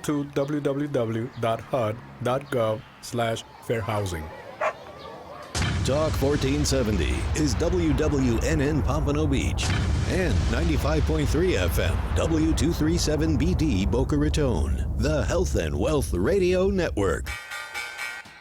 to www.hud.gov/fairhousing. Talk 1470 is WWNN Pompano Beach and 95.3 FM W237BD Boca Raton, the Health and Wealth Radio Network.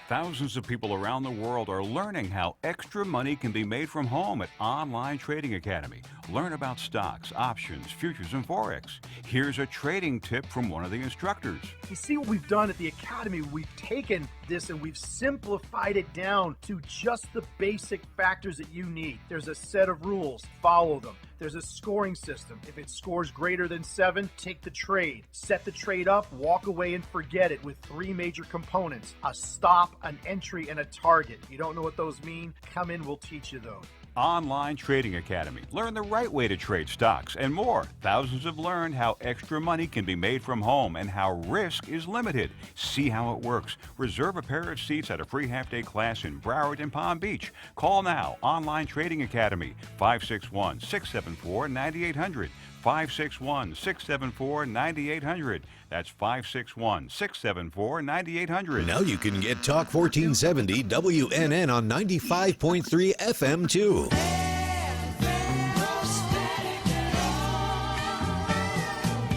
Thousands of people around the world are learning how extra money can be made from home at Online Trading Academy. Learn about stocks, options, futures, and Forex. Here's a trading tip from one of the instructors. You see what we've done at the Academy? We've taken this and we've simplified it down to just the basic factors that you need. There's a set of rules, follow them. There's a scoring system. If it scores greater than 7, take the trade. Set the trade up, walk away and forget it with 3 major components: a stop, an entry, and a target. You don't know what those mean? Come in, we'll teach you those. Online Trading Academy. Learn the right way to trade stocks and more. Thousands have learned how extra money can be made from home and how risk is limited. See how it works. Reserve a pair of seats at a free half-day class in Broward and Palm Beach. Call now. Online Trading Academy, 561-674-9800. 561-674-9800. That's 561-674-9800. Now you can get Talk 1470 WNN on 95.3 FM too.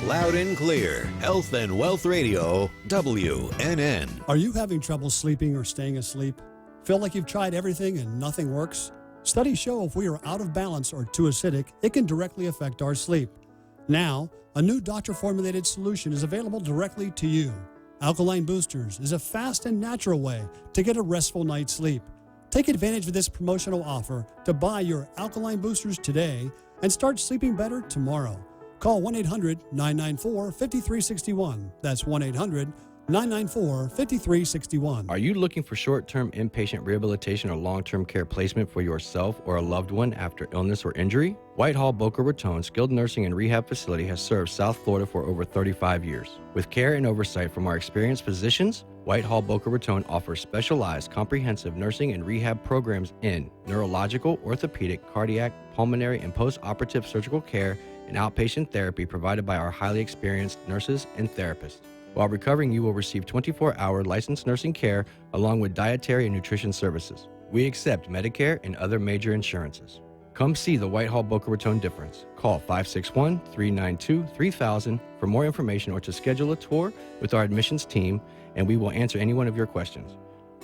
Loud and clear. Health and Wealth Radio, WNN. Are you having trouble sleeping or staying asleep? Feel like you've tried everything and nothing works? Studies show if we are out of balance or too acidic, it can directly affect our sleep. Now, a new doctor-formulated solution is available directly to you. Alkaline Boosters is a fast and natural way to get a restful night's sleep. Take advantage of this promotional offer to buy your Alkaline Boosters today and start sleeping better tomorrow. Call 1-800-994-5361. That's 1-800-994-5361. Are you looking for short-term inpatient rehabilitation or long-term care placement for yourself or a loved one after illness or injury? Whitehall Boca Raton Skilled Nursing and Rehab Facility has served South Florida for over 35 years. With care and oversight from our experienced physicians, Whitehall Boca Raton offers specialized comprehensive nursing and rehab programs in neurological, orthopedic, cardiac, pulmonary, and post-operative surgical care and outpatient therapy provided by our highly experienced nurses and therapists. While recovering, you will receive 24-hour licensed nursing care along with dietary and nutrition services. We accept Medicare and other major insurances. Come see the Whitehall Boca Raton difference. Call 561-392-3000 for more information or to schedule a tour with our admissions team, and we will answer any one of your questions.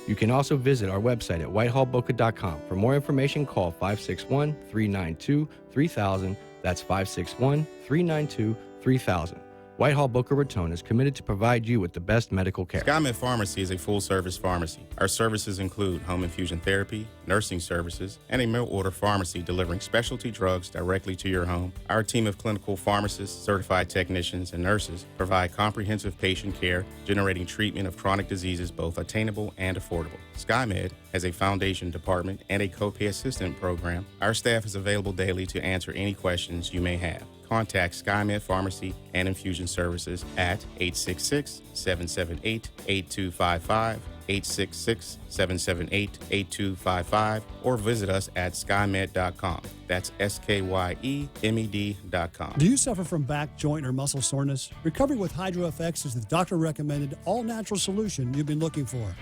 You can also visit our website at whitehallboca.com. For more information, call 561-392-3000. That's 561-392-3000. Whitehall Boca Raton is committed to provide you with the best medical care. SkyMed Pharmacy is a full-service pharmacy. Our services include home infusion therapy, nursing services, and a mail-order pharmacy delivering specialty drugs directly to your home. Our team of clinical pharmacists, certified technicians, and nurses provide comprehensive patient care, generating treatment of chronic diseases both attainable and affordable. SkyMed has a foundation department and a copay assistant program. Our staff is available daily to answer any questions you may have. Contact SkyMed Pharmacy and Infusion Services at 866-778-8255, 866-778-8255, or visit us at skymed.com. That's SKYEMED.com. Do you suffer from back, joint, or muscle soreness? Recovery with HydroFX is the doctor-recommended all-natural solution you've been looking for.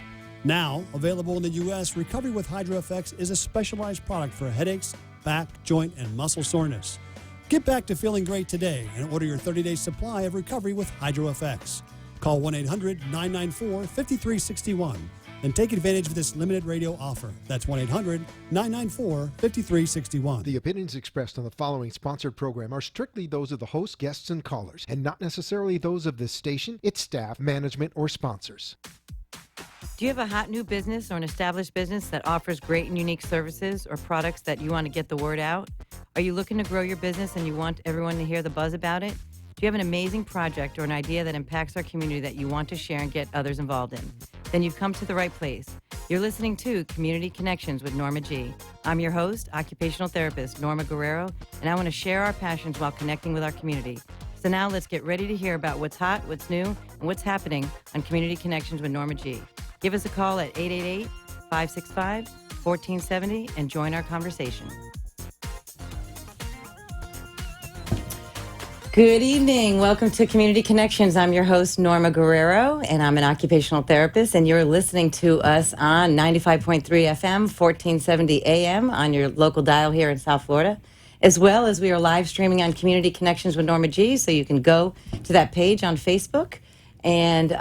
Now, available in the U.S., Recovery with HydroFX is a specialized product for headaches, back, joint, and muscle soreness. Get back to feeling great today and order your 30-day supply of Recovery with HydroFX. Call 1-800-994-5361 and take advantage of this limited radio offer. That's 1-800-994-5361. The opinions expressed on the following sponsored program are strictly those of the host, guests, and callers, and not necessarily those of this station, its staff, management, or sponsors. Do you have a hot new business or an established business that offers great and unique services or products that you want to get the word out? Are you looking to grow your business and you want everyone to hear the buzz about it? Do you have an amazing project or an idea that impacts our community that you want to share and get others involved in? Then you've come to the right place. You're listening to Community Connections with Norma G. I'm your host, occupational therapist Norma Guerrero, and I want to share our passions while connecting with our community. So now let's get ready to hear about what's hot, what's new, and what's happening on Community Connections with Norma G. Give us a call at 888-565-1470 and join our conversation. Good evening. Welcome to Community Connections. I'm your host, Norma Guerrero, and I'm an occupational therapist, and you're listening to us on 95.3 FM, 1470 AM on your local dial here in South Florida, as well as we are live streaming on Community Connections with Norma G, so you can go to that page on Facebook and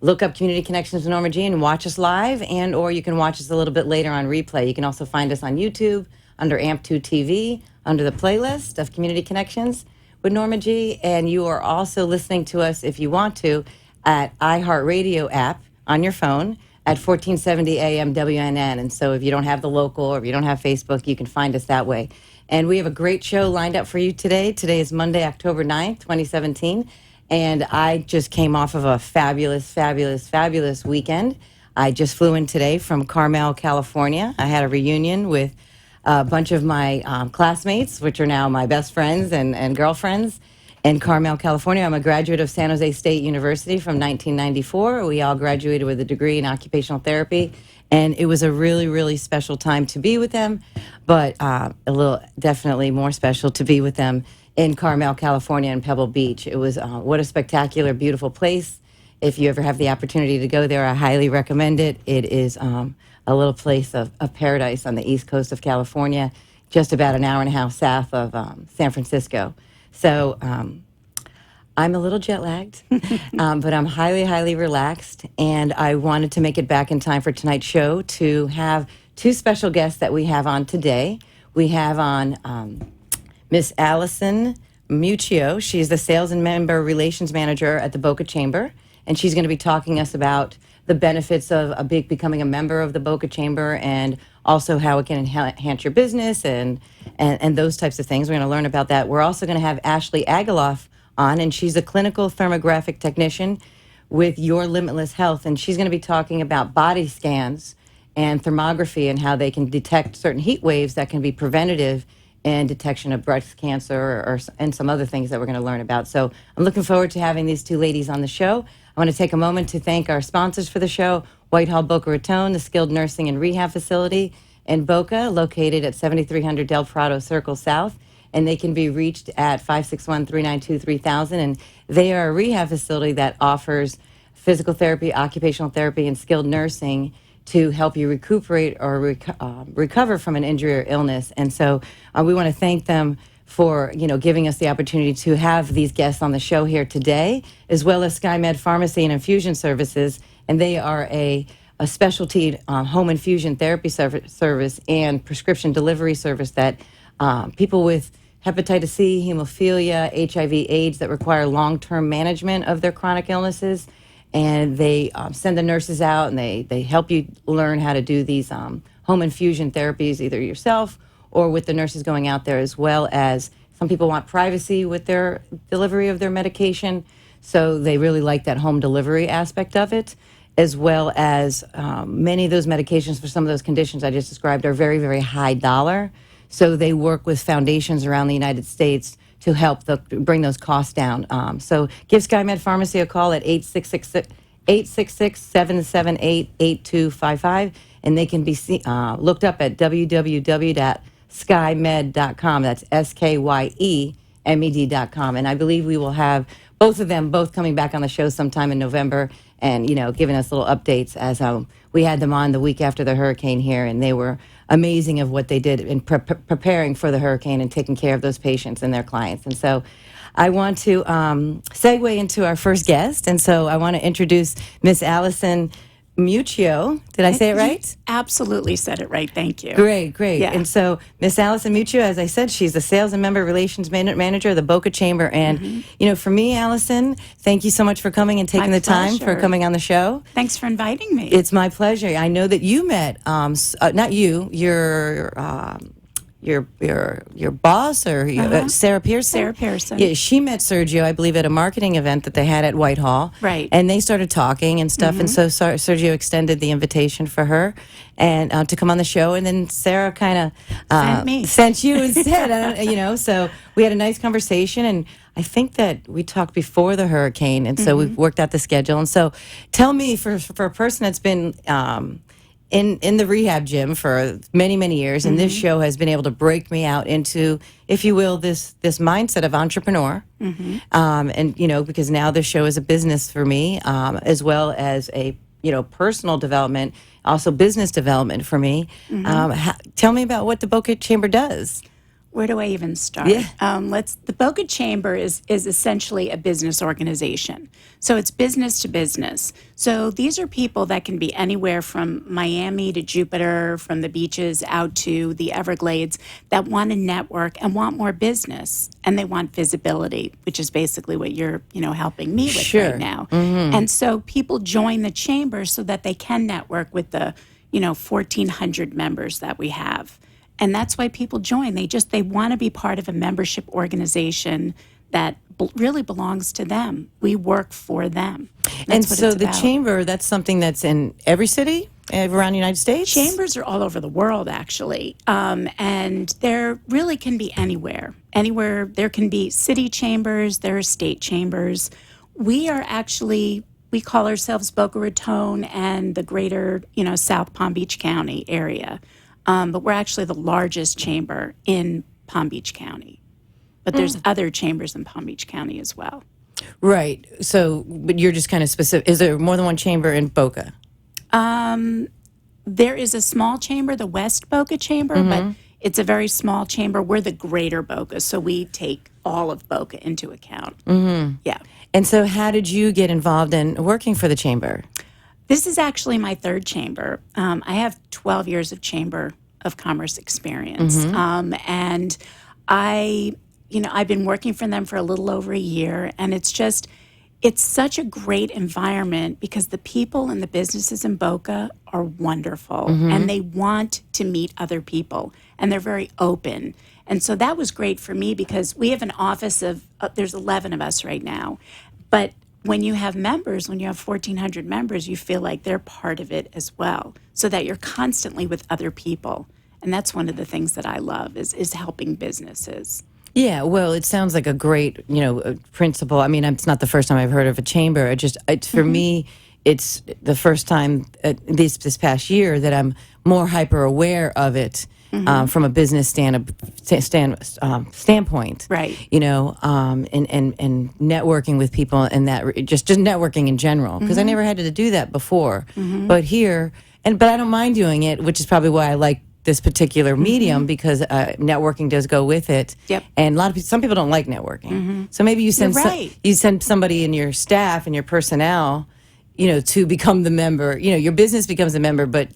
look up Community Connections with Norma G and watch us live, and or you can watch us a little bit later on replay. You can also find us on YouTube under AMP2 TV, under the playlist of Community Connections with Norma G, and you are also listening to us, if you want to, at iHeartRadio app on your phone at 1470 AM WNN. And so if you don't have the local or if you don't have Facebook, you can find us that way. And we have a great show lined up for you today. Today is Monday, October 9th, 2017, and I just came off of a fabulous, fabulous, fabulous weekend. I just flew in today from Carmel, California. I had a reunion with a bunch of my classmates, which are now my best friends and girlfriends in Carmel, California. I'm a graduate of San Jose State University from 1994. We all graduated with a degree in occupational therapy, and it was a really, really special time to be with them, but a little definitely more special to be with them in Carmel, California, and Pebble Beach. It was what a spectacular, beautiful place. If you ever have the opportunity to go there, I highly recommend it. It is a little place of paradise on the east coast of California, just about an hour and a half south of San Francisco. So I'm a little jet lagged, but I'm highly, highly relaxed. And I wanted to make it back in time for tonight's show to have two special guests that we have on today. We have on Miss Allison Muccio. She's the Sales and Member Relations Manager at the Boca Chamber, and she's going to be talking us about the benefits of becoming a member of the Boca Chamber, and also how it can enhance your business and those types of things. We're going to learn about that. We're also going to have Ashley Agaloff on, and she's a clinical thermographic technician with Your Limitless Health, and she's going to be talking about body scans and thermography and how they can detect certain heat waves that can be preventative and detection of breast cancer and some other things that we're going to learn about. So I'm looking forward to having these two ladies on the show. I want to take a moment to thank our sponsors for the show, Whitehall Boca Raton, the skilled nursing and rehab facility in Boca, located at 7300 Del Prado Circle South, and they can be reached at 561-392-3000, and they are a rehab facility that offers physical therapy, occupational therapy, and skilled nursing to help you recuperate or recover from an injury or illness. And so we want to thank them for giving us the opportunity to have these guests on the show here today, as well as SkyMed Pharmacy and Infusion Services, and they are a specialty home infusion therapy service and prescription delivery service that people with hepatitis C, hemophilia, HIV/AIDS that require long-term management of their chronic illnesses, and they send the nurses out and they help you learn how to do these home infusion therapies either yourself or with the nurses going out there, as well as some people want privacy with their delivery of their medication. So they really like that home delivery aspect of it, as well as many of those medications for some of those conditions I just described are very, very high dollar. So they work with foundations around the United States to help bring those costs down. So give SkyMed Pharmacy a call at 866-778-8255, and they can be looked up at www.skymed.com. That's SKYEMED.com. And I believe we will have both of them coming back on the show sometime in November and, giving us little updates as we had them on the week after the hurricane here, and they were amazing of what they did in preparing for the hurricane and taking care of those patients and their clients. And so I want to segue into our first guest. And so I want to introduce Miss Allison Muccio. Did I say it right? Absolutely said it right. Thank you. Great. Yeah. And so Miss Allison Muccio, as I said, she's the Sales and Member Relations Manager of the Boca Chamber. And, for me, Allison, thank you so much for coming and taking My the time for pleasure. coming on the show. Thanks for inviting me. It's my pleasure. I know that you met, not you, your boss or Sarah Pearson? Sarah Pearson. Yeah, she met Sergio, I believe, at a marketing event that they had at Whitehall. Right. And they started talking and stuff. And so Sergio extended the invitation for her and to come on the show. And then Sarah kind of sent you instead. So we had a nice conversation. And I think that we talked before the hurricane. And so we worked out the schedule. And so tell me, for a person that's been in the rehab gym for many, many years, and this show has been able to break me out into, if you will, this mindset of entrepreneur. And because now this show is a business for me, as well as a personal development, also business development for me. Tell me about what the Boca Chamber does. Where do I even start? Yeah. The Boca Chamber is essentially a business organization. So it's business to business. So these are people that can be anywhere from Miami to Jupiter, from the beaches out to the Everglades, that want to network and want more business. And they want visibility, which is basically what you're, helping me with right now. And so people join the chamber so that they can network with the, 1,400 members that we have. And that's why people join. They want to be part of a membership organization that really belongs to them. We work for them. And That's what so it's the about. chamber, that's something that's in every city around the United States? Chambers are all over the world, actually. And there really can be anywhere. Anywhere. There can be city chambers, there are state chambers. We call ourselves Boca Raton and the greater, South Palm Beach County area. But we're actually the largest chamber in Palm Beach County. But there's other chambers in Palm Beach County as well. Right. So, but you're just kind of specific. Is there more than one chamber in Boca? There is a small chamber, the West Boca Chamber, but it's a very small chamber. We're the greater Boca, so we take all of Boca into account. Yeah. And so how did you get involved in working for the chamber? This is actually my third chamber. I have 12 years of Chamber of Commerce experience. And I've been working for them for a little over a year, and it's such a great environment because the people and the businesses in Boca are wonderful, and they want to meet other people, and they're very open. And so that was great for me because we have an office of, there's 11 of us right now, but when you have members, when you have 1,400 members, you feel like they're part of it as well, so that you're constantly with other people. And that's one of the things that I love is helping businesses. Yeah, well, it sounds like a great, principle. I mean, it's not the first time I've heard of a chamber. For me, it's the first time this past year that I'm more hyper aware of it from a business standpoint. Right. And networking with people and that just networking in general, because I never had to do that before. But here, but I don't mind doing it, which is probably why I like this particular medium, because networking does go with it. Yep. And some people don't like networking. So maybe you send you send somebody in your staff and your personnel, to become the member. Your business becomes a member, but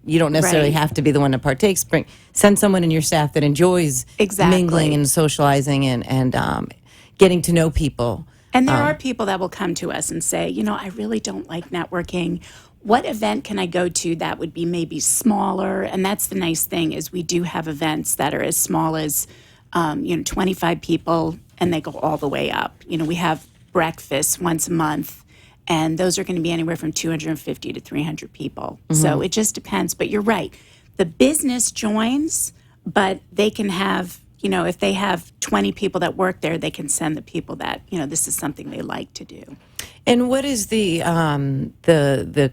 you don't necessarily have to be the one that partakes. Send someone in your staff that enjoys mingling and socializing and getting to know people. And there are people that will come to us and say, I really don't like networking. What event can I go to that would be maybe smaller? And that's the nice thing is we do have events that are as small as, 25 people, and they go all the way up. We have breakfasts once a month, and those are going to be anywhere from 250 to 300 people. So it just depends. But you're right. The business joins, but they can have, if they have 20 people that work there, they can send the people that, this is something they like to do. And what is the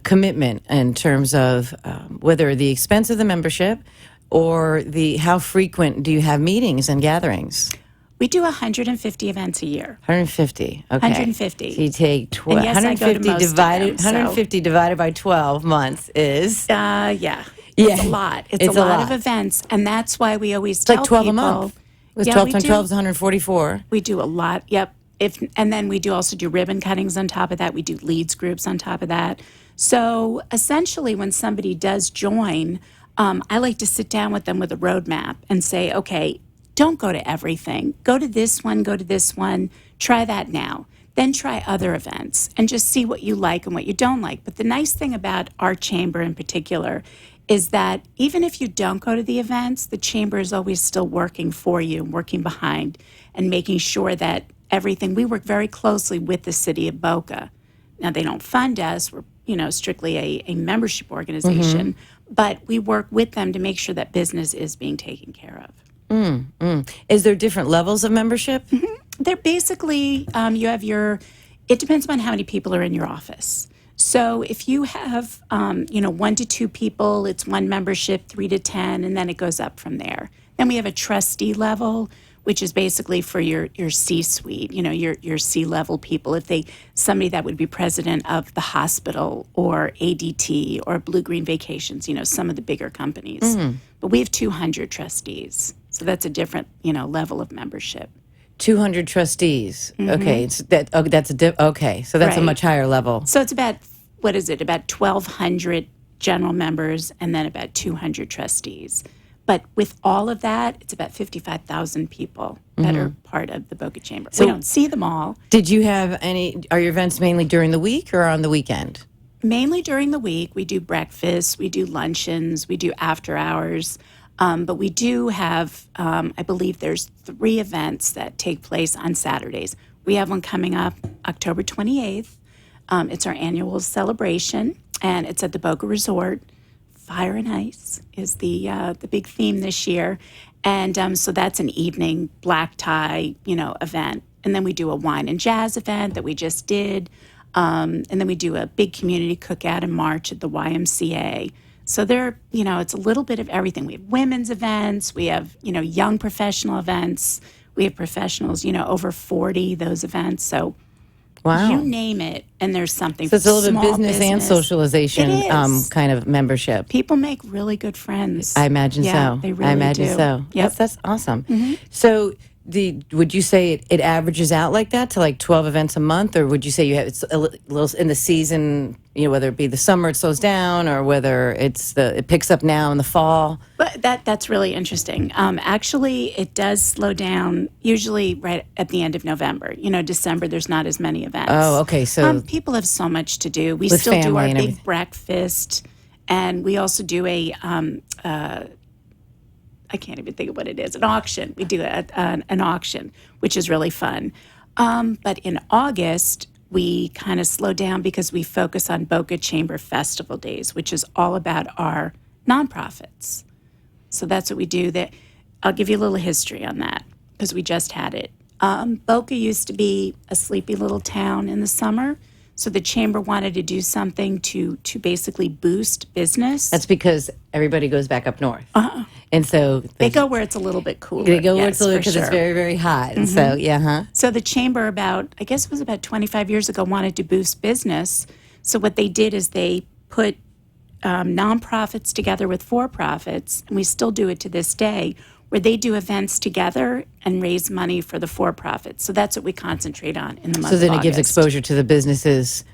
commitment in terms of whether the expense of the membership or how frequent do you have meetings and gatherings? We do 150 events a year. 150. Okay. 150. So you take And yes, I go to most of them, 150 divided by 12 months is Yeah. It's a lot. It's a lot of events, and that's why we always tell like 12 people. a month. It was 12 times 12 is 144. We do a lot. Yep. And then we do also do ribbon cuttings on top of that. We do leads groups on top of that. So essentially, when somebody does join, I like to sit down with them with a roadmap and say, okay, don't go to everything. Go to this one, try that now. Then try other events and just see what you like and what you don't like. But the nice thing about our chamber in particular is that even if you don't go to the events, the chamber is always still working for you, working behind, and making sure that we work very closely with the city of Boca. Now, they don't fund us. We're, strictly a membership organization, but we work with them to make sure that business is being taken care of. Is there different levels of membership? They're basically, it depends on how many people are in your office. So if you have, 1 to 2 people, it's 1 membership, 3 to 10, and then it goes up from there. Then we have a trustee level, which is basically for your C-suite, your C-level people. If somebody that would be president of the hospital or ADT or Blue Green Vacations, some of the bigger companies. But we have 200 trustees, so that's a different, level of membership. 200 trustees. Okay, okay. So that's a Right. much higher level. So it's about 1,200 general members and then about 200 trustees. But with all of that, it's about 55,000 people that are part of the Boca Chamber. So- We don't see them all. Did you have are your events mainly during the week or on the weekend? Mainly during the week, we do breakfast, we do luncheons, we do after hours. But we do have, I believe there's 3 events that take place on Saturdays. We have one coming up October 28th. It's our annual celebration, and it's at the Boca Resort. Fire and Ice is the big theme this year. And so that's an evening black tie, event. And then we do a wine and jazz event that we just did. And then we do a big community cookout in March at the YMCA. So it's a little bit of everything. We have women's events, we have, young professional events, we have professionals, over 40, those events. So Wow. you name it, and there's something. So it's a little bit Small business and socialization It is. kind of membership. People make really good friends. I imagine Yeah, so. they really I imagine do. so. Yep. That's awesome. So would you say it averages out like that to like 12 events a month, or would you say you have it's a little in the season? Whether it be the summer it slows down, or whether it picks up now in the fall. But that's really interesting. Actually, it does slow down usually right at the end of November. December, there's not as many events. Oh, okay. So people have so much to do. We With still do family our and big everything. breakfast, and we also do I can't even think of what it is, an auction. We do an auction, which is really fun. But in August, we kind of slow down because we focus on Boca Chamber Festival Days, which is all about our nonprofits. So that's what we do. I'll give you a little history on that because we just had it. Boca used to be a sleepy little town in the summer. So the chamber wanted to do something to basically boost business. that's because everybody goes back up north, and so They go where it's a little bit cooler. They go where yes, it's a little for because it's sure. very, very hot. And so, So the chamber I guess it was about 25 years ago, wanted to boost business. So what they did is they put nonprofits together with for-profits, and we still do it to this day, where they do events together and raise money for the for-profits. So that's what we concentrate on in the month So of then it gives August. exposure to the businesses,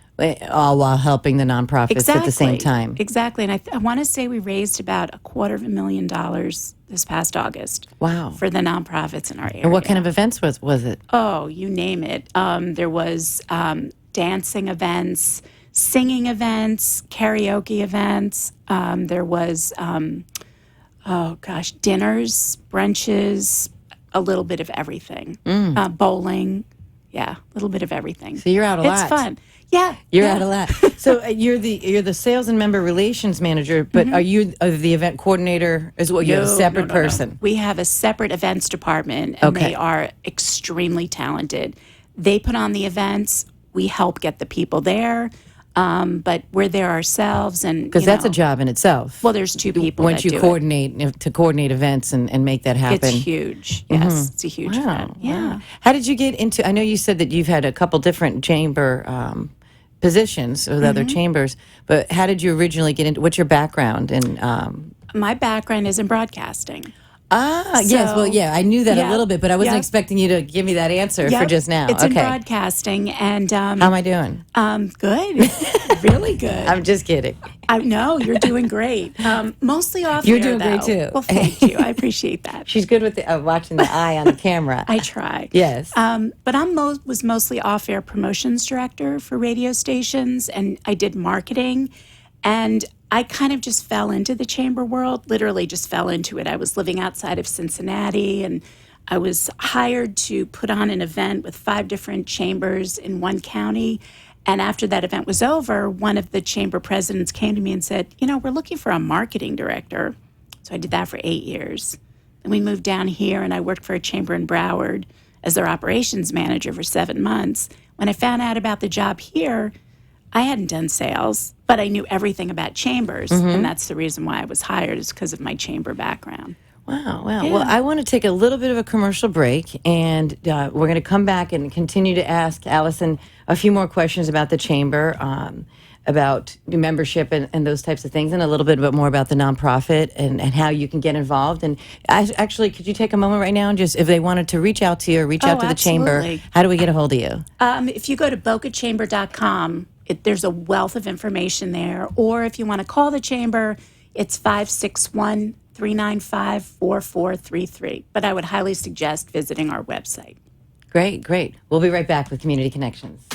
all while helping the nonprofits at the same time. Exactly. And I want to say we raised about $250,000 this past August. Wow. For the nonprofits in our area. And what kind of events was it? Oh, you name it. There was dancing events, singing events, karaoke events. There was, dinners, brunches, a little bit of everything. Bowling. Yeah, a little bit of everything. So you're out a lot. It's fun. Yeah. You're out a lot. So you're the sales and member relations manager, but are you the event coordinator as well? You have a separate No. person. We have a separate events department, and Okay. they are extremely talented. They put on the events. We help get the people there, but we're there ourselves. And Because that's a job in itself. Well, there's 2 people Once that you do coordinate events and make that it. happen. It's huge. Yes, it's a huge event. Yeah. Wow. How did you get into? I know you said that you've had a couple different chamber positions with other chambers, but how did you originally get into? What's your background? And My background is in broadcasting. yes, well, yeah, I knew that a yeah, little bit, but I wasn't yeah. expecting you to give me that answer for Yep, just now. It's in Okay, broadcasting, and how am I doing? good, really good. I'm just kidding. I know you're doing great. Mostly off You're air, doing great, though. too. Well, thank you. I appreciate that. She's good with watching the eye on the camera. I try. Yes. But I was mostly off-air promotions director for radio stations, and I did marketing. And I kind of just fell into the chamber world, literally just fell into it. I was living outside of Cincinnati, and I was hired to put on an event with 5 different chambers in one county. And after that event was over, one of the chamber presidents came to me and said, we're looking for a marketing director. So I did that for 8 years. Then we moved down here, and I worked for a chamber in Broward as their operations manager for 7 months. When I found out about the job here, I hadn't done sales, but I knew everything about chambers, and that's the reason why I was hired, is because of my chamber background. Wow, wow. Yeah. Well, I want to take a little bit of a commercial break, and we're going to come back and continue to ask Allison a few more questions about the chamber, about membership and those types of things, and a little bit more about the nonprofit and how you can get involved. And actually, could you take a moment right now and just, if they wanted to reach out to you or reach out to the chamber, absolutely. how do we get a hold of you? If you go to bocachamber.com, there's a wealth of information there. Or if you want to call the chamber, it's 561-395-4433. But I would highly suggest visiting our website. Great, great. We'll be right back with Community Connections.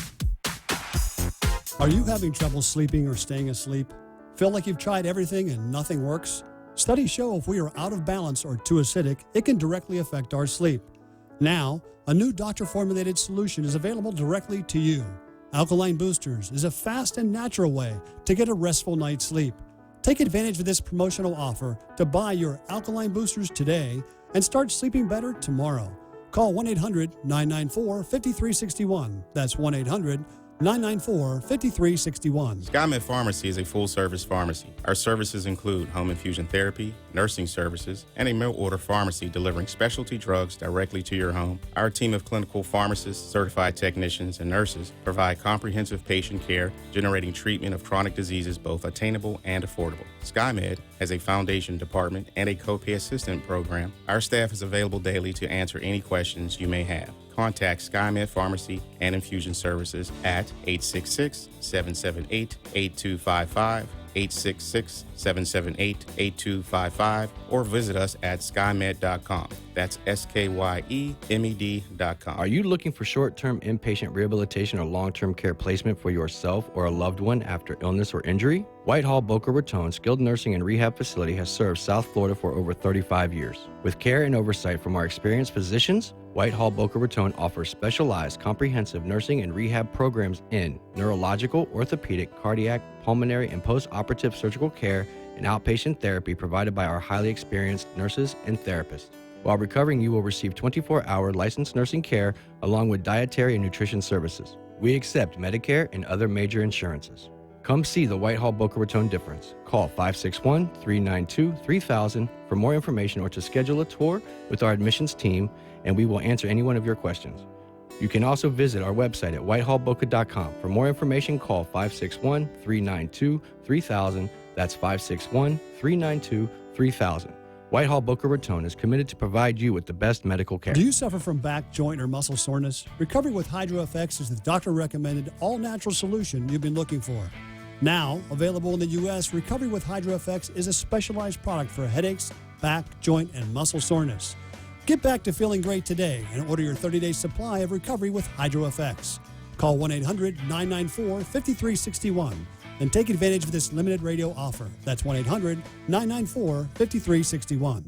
Are you having trouble sleeping or staying asleep? Feel like you've tried everything and nothing works? Studies show if we are out of balance or too acidic, it can directly affect our sleep. Now, a new doctor-formulated solution is available directly to you. Alkaline Boosters is a fast and natural way to get a restful night's sleep. Take advantage of this promotional offer to buy your Alkaline Boosters today and start sleeping better tomorrow. Call 1-800-994-5361. That's 1-800-994-5361. SkyMed Pharmacy is a full-service pharmacy. Our services include home infusion therapy, nursing services, and a mail-order pharmacy delivering specialty drugs directly to your home. Our team of clinical pharmacists, certified technicians, and nurses provide comprehensive patient care, generating treatment of chronic diseases both attainable and affordable. SkyMed has a foundation department and a copay assistant program. Our staff is available daily to answer any questions you may have. Contact SkyMed Pharmacy and Infusion Services at 866-778-8255, 866-778-8255, or visit us at skymed.com. That's SKYEMED.com. Are you looking for short-term inpatient rehabilitation or long-term care placement for yourself or a loved one after illness or injury? Whitehall Boca Raton Skilled Nursing and Rehab Facility has served South Florida for over 35 years. With care and oversight from our experienced physicians, Whitehall Boca Raton offers specialized comprehensive nursing and rehab programs in neurological, orthopedic, cardiac, pulmonary, and post-operative surgical care and outpatient therapy provided by our highly experienced nurses and therapists. While recovering, you will receive 24-hour licensed nursing care along with dietary and nutrition services. We accept Medicare and other major insurances. Come see the Whitehall Boca Raton difference. Call 561-392-3000 for more information or to schedule a tour with our admissions team, and we will answer any one of your questions. You can also visit our website at whitehallboca.com. For more information, call 561-392-3000. That's 561-392-3000. Whitehall Boca Raton is committed to provide you with the best medical care. Do you suffer from back, joint, or muscle soreness? Recovery with HydroFX is the doctor-recommended all-natural solution you've been looking for. Now, available in the U.S., Recovery with HydroFX is a specialized product for headaches, back, joint, and muscle soreness. Get back to feeling great today and order your 30-day supply of Recovery with HydroFX. Call 1-800-994-5361 and take advantage of this limited radio offer. That's 1-800-994-5361.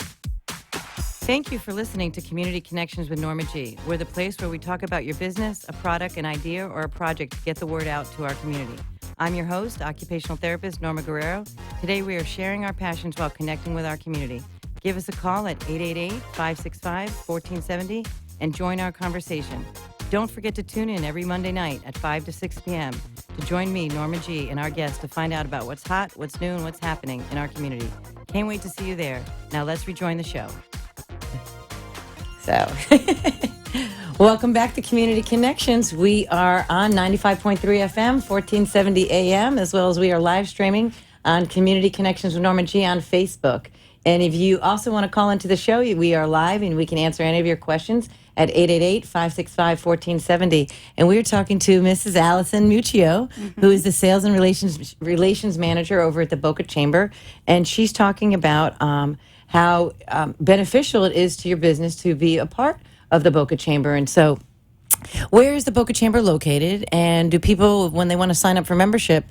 Thank you for listening to Community Connections with Norma G. We're the place where we talk about your business, a product, an idea, or a project to get the word out to our community. I'm your host, occupational therapist Norma Guerrero. Today we are sharing our passions while connecting with our community. Give us a call at 888-565-1470 and join our conversation. Don't forget to tune in every Monday night at 5 to 6 p.m. to join me, Norma G., and our guests to find out about what's hot, what's new, and what's happening in our community. Can't wait to see you there. Now let's rejoin the show. So, welcome back to Community Connections. We are on 95.3 FM, 1470 AM, as well as we are live streaming on Community Connections with Norma G on Facebook. And if you also want to call into the show, we are live and we can answer any of your questions at 888-565-1470. And we are talking to Mrs. Allison Muccio, who is the Sales and Relations Manager over at the Boca Chamber. And she's talking about how beneficial it is to your business to be a part of the Boca Chamber. And so, where is the Boca Chamber located? And do people, when they want to sign up for membership,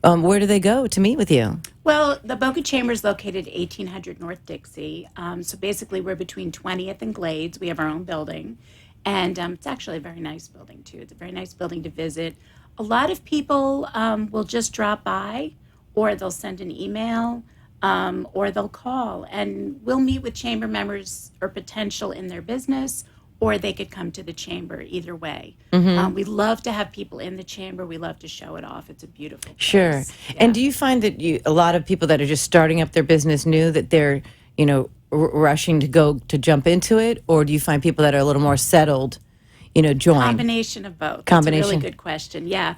where do they go to meet with you? Well, the Boca Chamber is located at 1800 North Dixie. So basically, we're between 20th and Glades. We have our own building. And it's actually a very nice building, too. It's a very nice building to visit. A lot of people will just drop by, or they'll send an email, or they'll call. And we'll meet with chamber members or potential in their business, or they could come to the chamber. Either way, we love to have people in the chamber. We love to show it off. It's a beautiful place. Sure. And do you find that a lot of people that are just starting up their business new, that they're, rushing to go to jump into it, or do you find people that are a little more settled, join? Combination of both. Combination. That's a really good question. Yeah.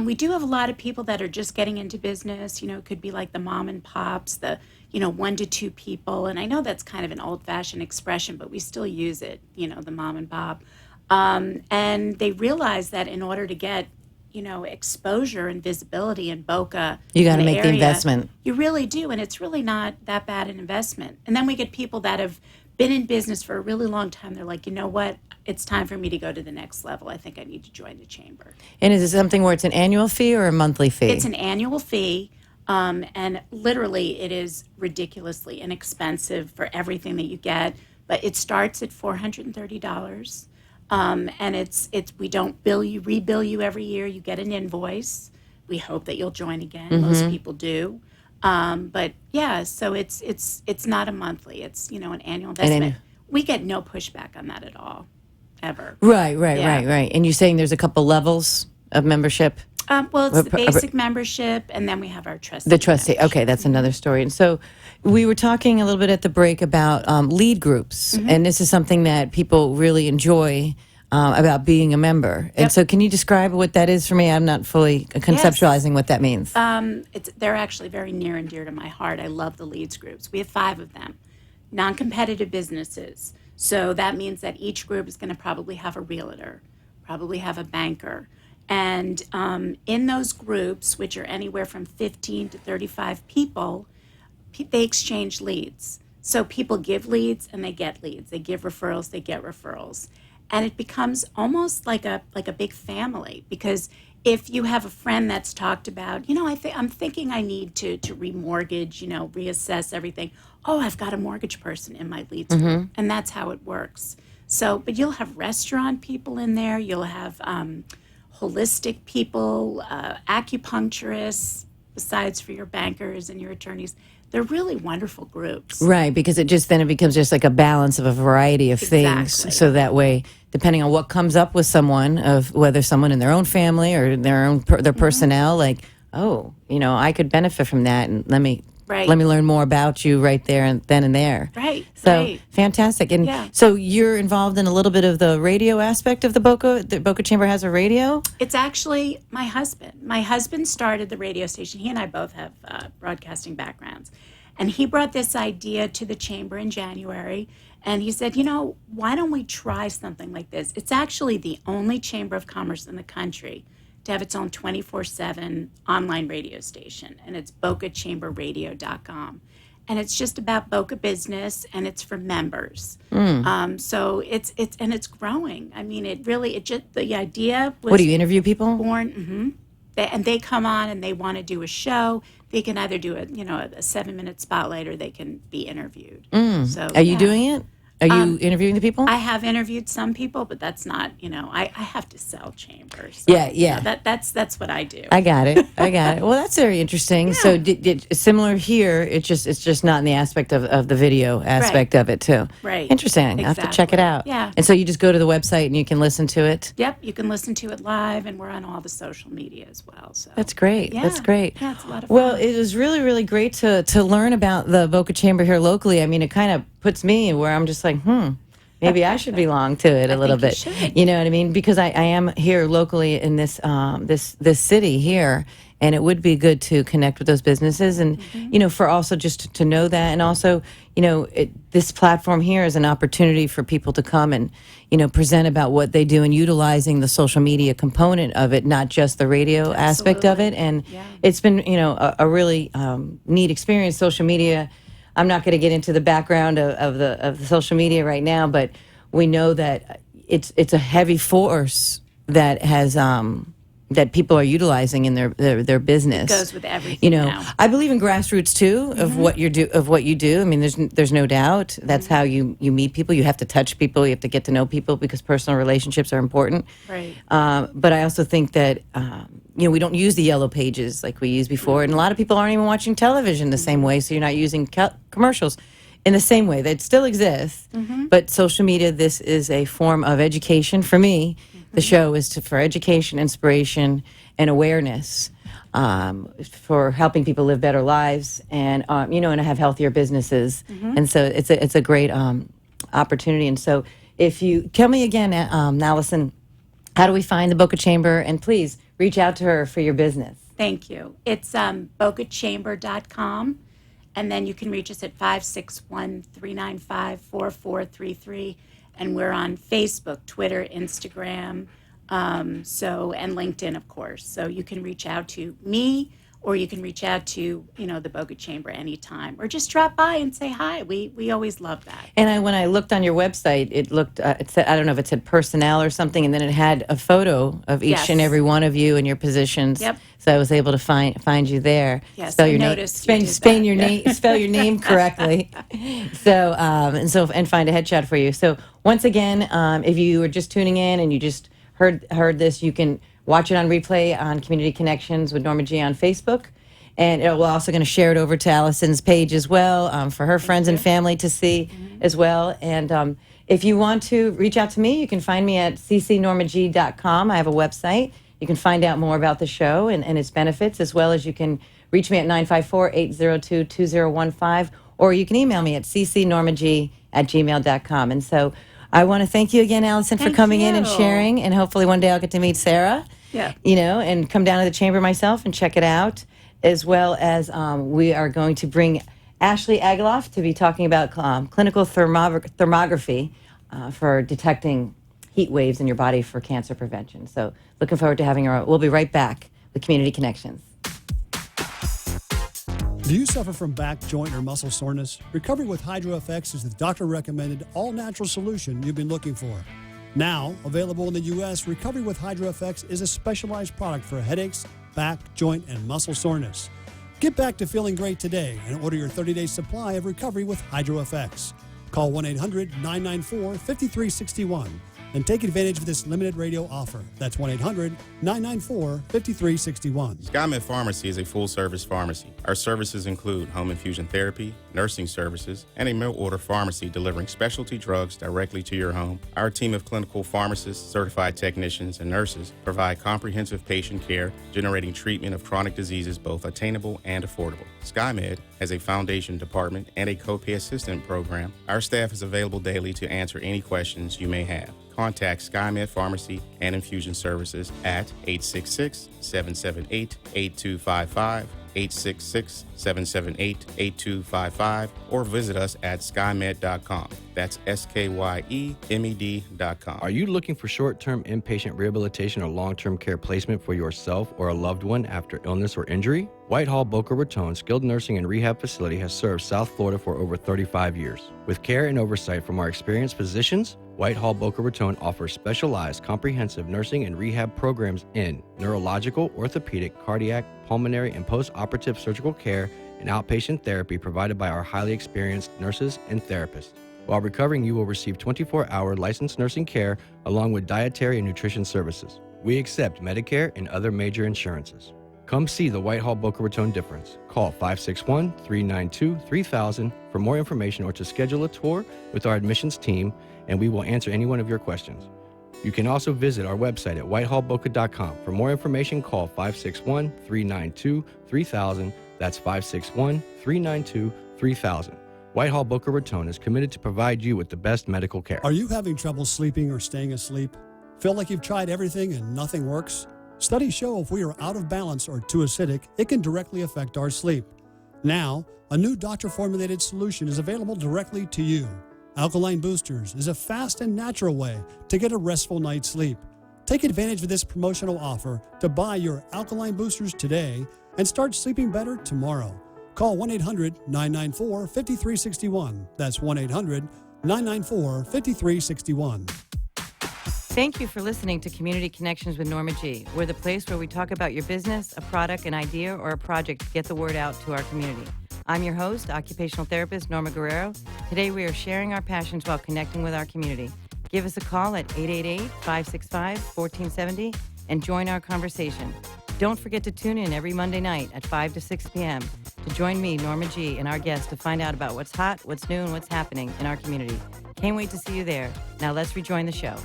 We do have a lot of people that are just getting into business. It could be like the mom and pops, the 1 to 2 people. And I know that's kind of an old-fashioned expression, but we still use it, the mom and pop. And they realize that in order to get, exposure and visibility in Boca, You gotta in make the area, investment. You really do, and it's really not that bad an investment. And then we get people that have been in business for a really long time. They're like, you know what? It's time for me to go to the next level. I think I need to join the chamber. And is it something where it's an annual fee or a monthly fee? It's an annual fee, and literally it is ridiculously inexpensive for everything that you get. But it starts at $430, and it's we don't rebill you every year. You get an invoice. We hope that you'll join again. Most people do. But yeah, so it's not a monthly. It's an annual investment. We get no pushback on that at all, ever. Right. Yeah. And you're saying there's a couple levels of membership? Well, it's the basic membership, and then we have our trustee. The trustee. membership. Okay, that's another story. And so we were talking a little bit at the break about lead groups, and this is something that people really enjoy about being a member. And so can you describe what that is for me? I'm not fully conceptualizing what that means. They're actually very near and dear to my heart. I love the leads groups. We have 5 of them, non-competitive businesses. So that means that each group is going to probably have a realtor, probably have a banker. And in those groups, which are anywhere from 15 to 35 people, they exchange leads. So people give leads and they get leads. They give referrals, they get referrals. And it becomes almost like a big family, because if you have a friend that's talked about, I'm thinking I need to remortgage, reassess everything. Oh, I've got a mortgage person in my leads group. And that's how it works. So, but you'll have restaurant people in there. You'll have holistic people, acupuncturists, besides for your bankers and your attorneys. They're really wonderful groups. Right, because it becomes just like a balance of a variety of things. Exactly. So that way, depending on what comes up with someone, of whether someone in their own family or their personnel, like, I could benefit from that, and let me learn more about you right there and then and there. Right. So fantastic. And so you're involved in a little bit of the radio aspect of the Boca Chamber has a radio? It's actually my husband. My husband started the radio station. He and I both have broadcasting backgrounds. And he brought this idea to the chamber in January. And he said, why don't we try something like this? It's actually the only chamber of commerce in the country to have its own 24/7 online radio station. And it's bocachamberradio.com. And it's just about Boca business, and it's for members. So it's growing. I mean, the idea was. What, do you interview people? Born, and they come on and they want to do a show. They can either do a 7-minute spotlight, or they can be interviewed. So are you doing it? Are you interviewing the people? I have interviewed some people, but that's not, I have to sell chambers. Yeah. That's what I do. I got it. Well, that's very interesting. Yeah. So similar here, it's just not in the aspect of the video aspect of it too. Right. Interesting. I have to check it out. Yeah. And so you just go to the website and you can listen to it? Yep, you can listen to it live, and we're on all the social media as well. So That's great. Yeah. That's great. Yeah, it's a lot of fun. Well, it was really, really great to learn about the Boca Chamber here locally. I mean, it kind of puts me where I'm just like, maybe I should belong to it a little bit. should. You know what I mean? Because I am here locally in this this city here, and it would be good to connect with those businesses, and for also just to know that, and also this platform here is an opportunity for people to come and present about what they do, and utilizing the social media component of it, not just the radio aspect of it. And it's been a really neat experience. Social media. I'm not going to get into the background of the social media right now, but we know that it's a heavy force that has that people are utilizing in their business. It goes with everything now. I believe in grassroots too of what you do. I mean, there's no doubt that's how you meet people. You have to touch people. You have to get to know people, because personal relationships are important. Right. But I also think that we don't use the yellow pages like we used before, and a lot of people aren't even watching television the same way. So you're not using commercials. in the same way that it still exists, but social media, this is a form of education. For me, the show is for education, inspiration, and awareness for helping people live better lives and, and have healthier businesses. And so it's a great opportunity. And so if you tell me again, Allison, how do we find the Boca Chamber? And please reach out to her for your business. Thank you. It's bocachamber.com. And then you can reach us at 561-395-4433. And we're on Facebook, Twitter, Instagram, and LinkedIn, of course. So you can reach out to me, or you can reach out to, the Boca Chamber anytime, or just drop by and say hi. We always love that. And when I looked on your website, it looked, it said, I don't know if it said personnel or something, and then it had a photo of each Yes. and every one of you and your positions. Yep. So I was able to find you there. Yes, spell I your noticed name, you did spell that. your name, spell your name correctly. So and find a headshot for you. So once again, if you were just tuning in and you just heard this, you can watch it on replay on Community Connections with Norma G on Facebook. And we're also going to share it over to Allison's page as well for her friends and family to see as well. And if you want to reach out to me, you can find me at ccnormag.com. I have a website. You can find out more about the show and its benefits, as well as you can reach me at 954-802-2015, or you can email me at ccnormag@gmail.com. And so I want to thank you again, Allison, for Thank coming in and you. sharing. And hopefully one day I'll get to meet Sarah. Yeah. And come down to the chamber myself and check it out, as well as we are going to bring Ashley Agaloff to be talking about clinical thermography for detecting heat waves in your body for cancer prevention. So looking forward to having her. We'll be right back with Community Connections. Do you suffer from back, joint, or muscle soreness? Recovery with HydroFX is the doctor-recommended all-natural solution you've been looking for. Now, available in the U.S., Recovery with HydroFX is a specialized product for headaches, back, joint, and muscle soreness. Get back to feeling great today and order your 30-day supply of Recovery with HydroFX. Call 1-800-994-5361 and take advantage of this limited radio offer. That's 1-800-994-5361. SkyMed Pharmacy is a full-service pharmacy. Our services include home infusion therapy, nursing services, and a mail-order pharmacy delivering specialty drugs directly to your home. Our team of clinical pharmacists, certified technicians, and nurses provide comprehensive patient care, generating treatment of chronic diseases both attainable and affordable. SkyMed has a foundation department and a copay assistant program. Our staff is available daily to answer any questions you may have. Contact SkyMed Pharmacy and Infusion Services at 866-778-8255, 866-778-8255, or visit us at skymed.com. That's SKYEMED.com. Are you looking for short-term inpatient rehabilitation or long-term care placement for yourself or a loved one after illness or injury? Whitehall Boca Raton Skilled Nursing and Rehab Facility has served South Florida for over 35 years. With care and oversight from our experienced physicians, Whitehall Boca Raton offers specialized comprehensive nursing and rehab programs in neurological, orthopedic, cardiac, pulmonary, and post-operative surgical care and outpatient therapy provided by our highly experienced nurses and therapists. While recovering, you will receive 24-hour licensed nursing care along with dietary and nutrition services. We accept Medicare and other major insurances. Come see the Whitehall Boca Raton difference. Call 561-392-3000 for more information or to schedule a tour with our admissions team, and we will answer any one of your questions. You can also visit our website at whitehallboca.com. For more information, call 561-392-3000. That's 561-392-3000. Whitehall Boca Raton is committed to provide you with the best medical care. Are you having trouble sleeping or staying asleep? Feel like you've tried everything and nothing works? Studies show if we are out of balance or too acidic, it can directly affect our sleep. Now, a new doctor-formulated solution is available directly to you. Alkaline Boosters is a fast and natural way to get a restful night's sleep. Take advantage of this promotional offer to buy your Alkaline Boosters today and start sleeping better tomorrow. Call 1-800-994-5361. That's 1-800-994-5361. Thank you for listening to Community Connections with Norma G. We're the place where we talk about your business, a product, an idea, or a project to get the word out to our community. I'm your host, occupational therapist Norma Guerrero. Today we are sharing our passions while connecting with our community. Give us a call at 888-565-1470 and join our conversation. Don't forget to tune in every Monday night at 5 to 6 p.m. to join me, Norma G., and our guests to find out about what's hot, what's new, and what's happening in our community. Can't wait to see you there. Now let's rejoin the show.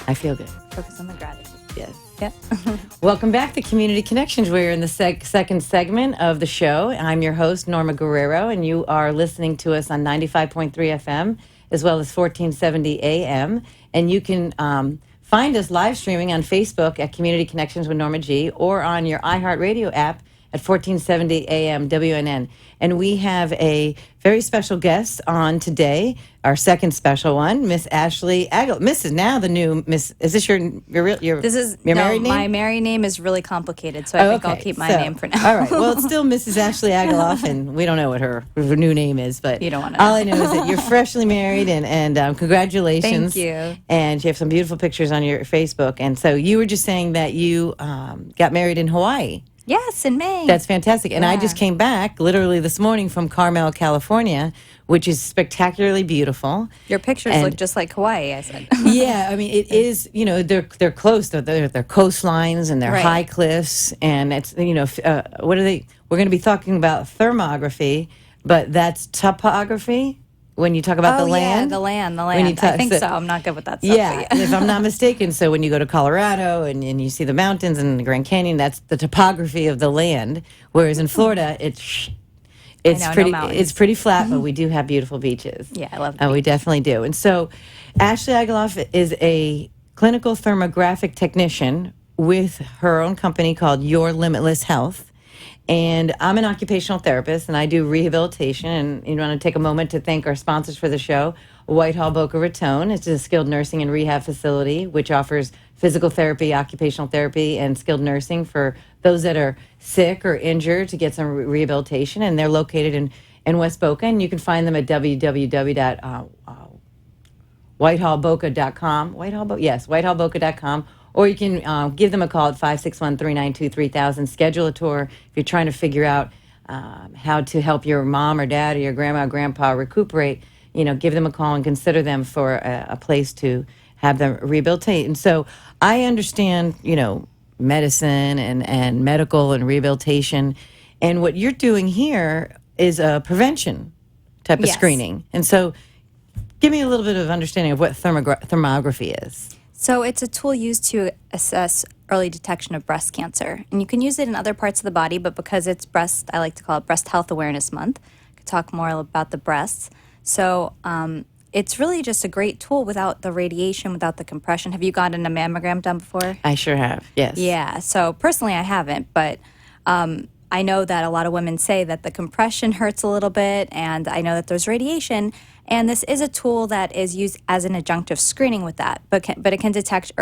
I feel good. Focus on the gratitude. Yes. Yep. Welcome back to Community Connections. We're in the second segment of the show. I'm your host, Norma Guerrero, and you are listening to us on 95.3 FM as well as 1470 AM. And you can find us live streaming on Facebook at Community Connections with Norma G or on your iHeartRadio app at 1470 AM WNN. And we have a very special guest on today, our second special one, Miss Ashley Aguilar. Miss is now the new Miss. Is this your This is married name? My married name is really complicated, so I think I'll keep my name for now. All right. Well, it's still Mrs. Ashley Aguilar, and we don't know what her new name is, but You don't want to all know. I know is that you're freshly married, and congratulations. Thank you. And you have some beautiful pictures on your Facebook. And so you were just saying that you got married in Hawaii. Yes, in May. That's fantastic. And I Yeah. just came back literally this morning from Carmel, California, which is spectacularly beautiful. Your pictures and- look just like Hawaii, I said. Yeah, I mean, it is, they're close. They're coastlines and they're Right. high cliffs. And it's, what are they? We're going to be talking about thermography, but that's topography when you talk about the land. Yeah, the land. When you I think so- so. I'm not good with that stuff. Yeah, but if I'm not mistaken. So when you go to Colorado and you see the mountains and the Grand Canyon, that's the topography of the land. Whereas in Florida, it's know, no pretty mountains. pretty flat, but we do have beautiful beaches. Yeah, I love the We definitely do. And so Ashley Aguilar is a clinical thermographic technician with her own company called Your Limitless Health. And I'm an occupational therapist, and I do rehabilitation. And you want to take a moment to thank our sponsors for the show. Whitehall Boca Raton. It's a skilled nursing and rehab facility which offers physical therapy, occupational therapy, and skilled nursing for those that are sick or injured to get some rehabilitation. And they're located in West Boca, and you can find them at www.whitehallboca.com. Whitehallboca.com. Or you can give them a call at 561-392-3000. Schedule a tour if you're trying to figure out how to help your mom or dad or your grandma or grandpa recuperate. Give them a call and consider them for a place to have them rehabilitate. And so I understand, medicine and medical and rehabilitation. And what you're doing here is a prevention type of Yes. screening. And so give me a little bit of understanding of what thermography is. So it's a tool used to assess early detection of breast cancer. And you can use it in other parts of the body, but because it's breast, I like to call it Breast Health Awareness Month. I could talk more about the breasts. So it's really just a great tool without the radiation, without the compression. Have you gotten a mammogram done before? I sure have, yes. Yeah. So personally, I haven't, but I know that a lot of women say that the compression hurts a little bit, and I know that there's radiation. And this is a tool that is used as an adjunctive screening with that, but it can detect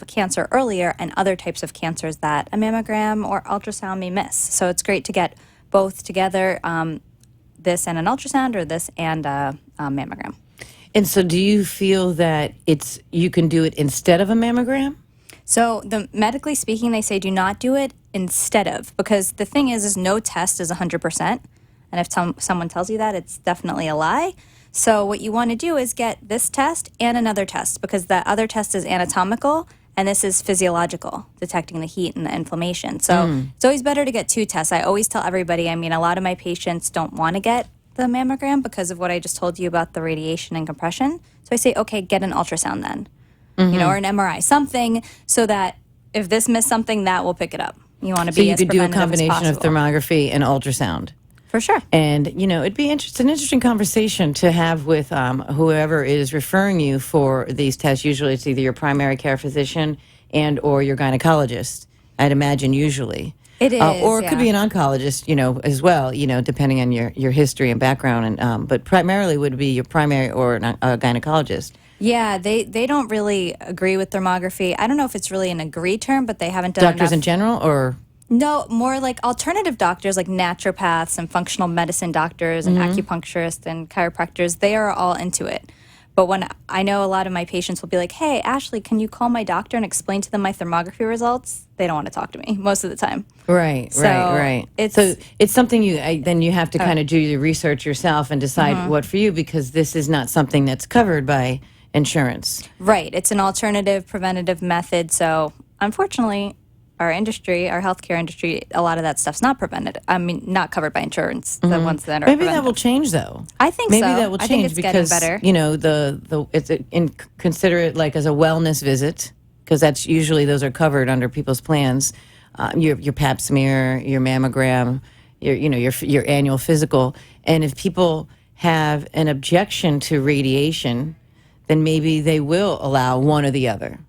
cancer earlier and other types of cancers that a mammogram or ultrasound may miss. So it's great to get both together, this and an ultrasound, or this and a mammogram. And so do you feel that you can do it instead of a mammogram? So medically speaking, they say do not do it instead of, because the thing is no test is 100%. And if someone tells you that, it's definitely a lie. So what you want to do is get this test and another test, because the other test is anatomical and this is physiological, detecting the heat and the inflammation. So it's always better to get two tests. I always tell everybody, a lot of my patients don't want to get the mammogram because of what I just told you about the radiation and compression. So I say, okay, get an ultrasound then, or an MRI, something so that if this missed something, that will pick it up. You want to So be you as could do a preventative as combination of possible. thermography and ultrasound. For sure. And, it's an interesting conversation to have with whoever is referring you for these tests. Usually it's either your primary care physician and or your gynecologist, I'd imagine usually. It is, or it could yeah. be an oncologist, as well, depending on your history and background. But primarily would be your primary or a gynecologist. Yeah, they don't really agree with thermography. I don't know if it's really an agree term, but they haven't done Doctors enough. in general, or? No, more like alternative doctors, like naturopaths and functional medicine doctors and acupuncturists and chiropractors. They are all into it. But when I know a lot of my patients will be like, hey, Ashley, can you call my doctor and explain to them my thermography results? They don't want to talk to me most of the time. Right. it's- So it's something then you have to kind of do the research yourself and decide what for you, because this is not something that's covered by insurance. Right. It's an alternative preventative method. So unfortunately, our industry, our healthcare industry, a lot of that stuff's not prevented. I mean, not covered by insurance. The ones that are Maybe that preventative. will change, though. I think Maybe so. that will I change think it's getting because better. you know consider it like as a wellness visit, because that's usually those are covered under people's plans. Your Pap smear, your mammogram, your annual physical, and if people have an objection to radiation, then maybe they will allow one or the other.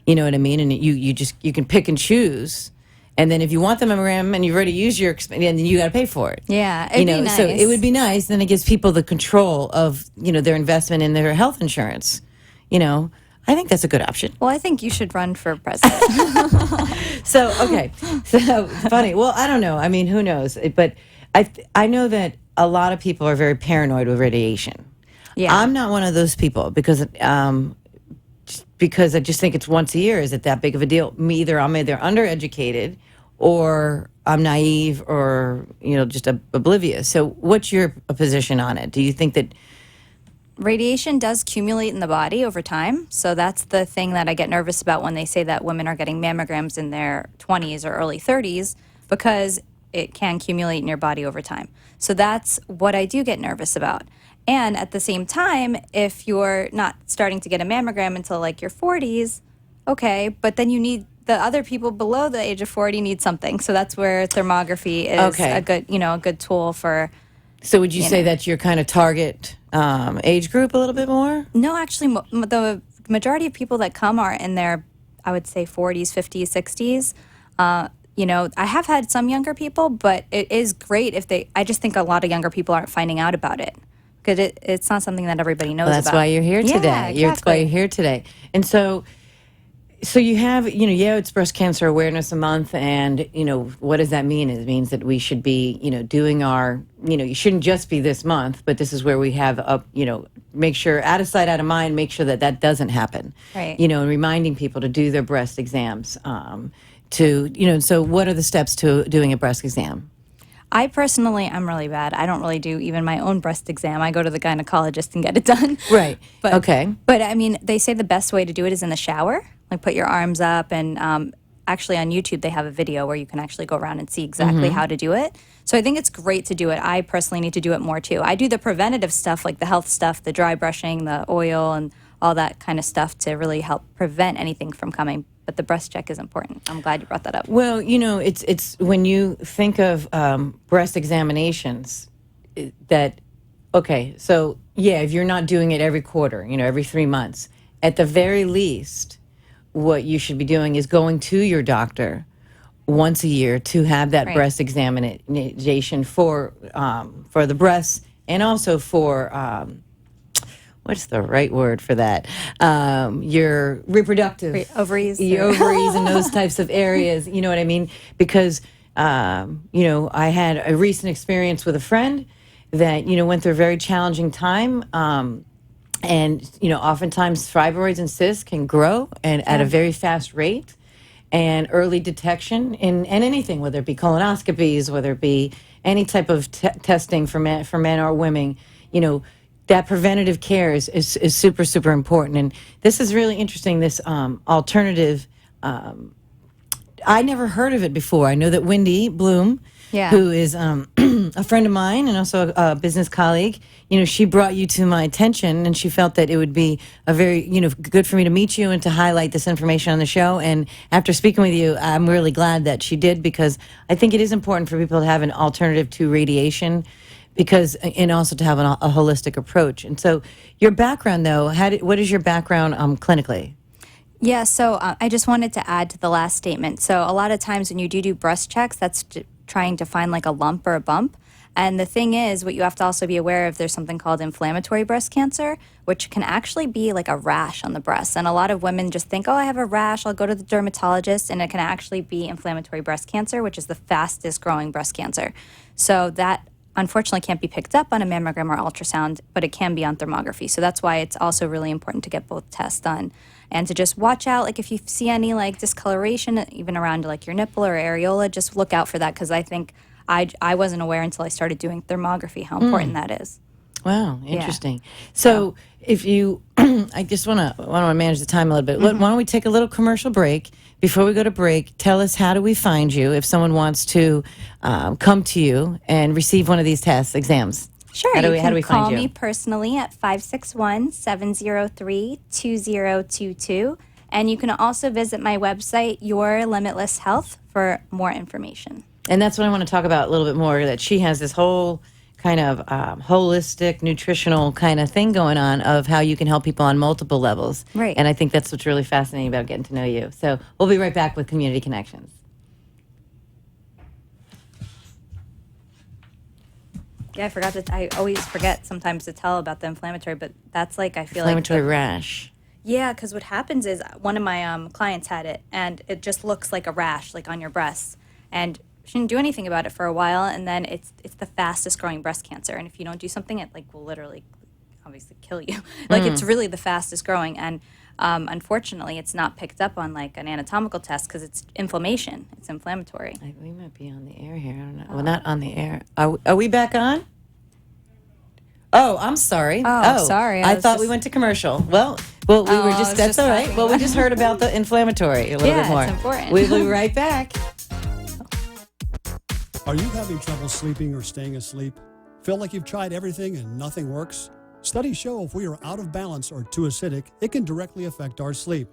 You know what I mean? And you can pick and choose. And then if you want the mammogram and you've already used your, and then you got to pay for it. Yeah, You it'd be know, so nice. it would be nice. Then it gives people the control of, their investment in their health insurance. You know, I think that's a good option. Well, I think you should run for president. So, okay. So funny. Well, I don't know. I mean, who knows? But I know that a lot of people are very paranoid with radiation. Yeah. I'm not one of those people because I just think it's once a year. Is it that big of a deal? Either I'm undereducated or I'm naive or, just oblivious. So what's your position on it? Do you think that Radiation does accumulate in the body over time. So that's the thing that I get nervous about when they say that women are getting mammograms in their 20s or early 30s, because it can accumulate in your body over time. So that's what I do get nervous about. And at the same time, if you're not starting to get a mammogram until like your 40s, okay, but then you need the other people below the age of 40 need something. So that's where thermography is Okay. a good tool for. So would you say that's your kind of target age group a little bit more? No, actually, the majority of people that come are in their, I would say, 40s, 50s, 60s. I have had some younger people, but it is great if they. I just think a lot of younger people aren't finding out about it because it's not something that everybody knows Well, that's about. why you're here Yeah, today. That's exactly. why you're here today. And so you have, it's Breast Cancer Awareness Month, and, what does that mean? It means that we should be, doing our, you shouldn't just be this month, but this is where we have make sure, out of sight, out of mind, make sure that doesn't happen. Right. And reminding people to do their breast exams. So what are the steps to doing a breast exam? I personally, I'm really bad. I don't really do even my own breast exam. I go to the gynecologist and get it done. Right. But, Okay. But I mean, they say the best way to do it is in the shower. Like put your arms up, and actually on YouTube they have a video where you can actually go around and see exactly how to do it. So I think it's great to do it. I personally need to do it more too. I do the preventative stuff, like the health stuff, the dry brushing, the oil, and all that kind of stuff to really help prevent anything from coming. But the breast check is important. I'm glad you brought that up. Well, it's when you think of breast examinations so yeah, if you're not doing it every quarter, every 3 months, at the very least, what you should be doing is going to your doctor once a year to have that Right. breast examination for the breasts and also for what's the right word for that? Your reproductive Ovaries. your ovaries and those types of areas. You know what I mean? Because I had a recent experience with a friend that went through a very challenging time. And oftentimes fibroids and cysts can grow and at a very fast rate. And early detection in anything, whether it be colonoscopies, whether it be any type of testing for men or women, that preventative care is super, super important. And this is really interesting, this alternative. I never heard of it before. I know that Wendy Bloom, Yeah. who is a friend of mine and also a business colleague, she brought you to my attention, and she felt that it would be a very, good for me to meet you and to highlight this information on the show. And after speaking with you, I'm really glad that she did, because I think it is important for people to have an alternative to radiation, and also to have a holistic approach. And so your background, though, what is your background clinically? Yeah, so I just wanted to add to the last statement. So a lot of times when you do breast checks, that's trying to find like a lump or a bump. And the thing is, what you have to also be aware of, there's something called inflammatory breast cancer, which can actually be like a rash on the breast. And a lot of women just think, oh, I have a rash, I'll go to the dermatologist, and it can actually be inflammatory breast cancer, which is the fastest growing breast cancer. So that unfortunately can't be picked up on a mammogram or ultrasound, but it can be on thermography. So that's why it's also really important to get both tests done. And to just watch out, like if you see any like discoloration, even around like your nipple or areola, just look out for that, because I think I wasn't aware until I started doing thermography how important that is. Wow, interesting. So if you, I just want to manage the time a little bit. Why don't we take a little commercial break? Before we go to break, tell us, how do we find you if someone wants to come to you and receive one of these tests, exams? Sure, How do you we can call find you? me personally at 561-703-2022. And you can also visit my website, Your Limitless Health, for more information. And that's what I want to talk about a little bit more, that she has this whole kind of holistic, nutritional kind of thing going on of how you can help people on multiple levels. Right. And I think that's what's really fascinating about getting to know you. So we'll be right back with Community Connections. Yeah, I always forget sometimes to tell about the inflammatory, but that's like, I feel Inflammatory like. rash. Yeah, because what happens is one of my clients had it, and it just looks like a rash, like on your breasts. And she didn't do anything about it for a while, and then it's the fastest growing breast cancer. And if you don't do something, it like will literally, obviously, kill you. Like it's really the fastest growing, and unfortunately, it's not picked up on like an anatomical test because it's inflammation. It's inflammatory. We might be on the air here. I don't know. We're not on the air. Are we back on? Oh, I'm sorry. Oh, sorry. I thought we went to commercial. Well, we were just, that's all right. Well, we just heard about the inflammatory a little bit more. Yeah, it's important. We'll be right back. Are you having trouble sleeping or staying asleep? Feel like you've tried everything and nothing works? Studies show if we are out of balance or too acidic, it can directly affect our sleep.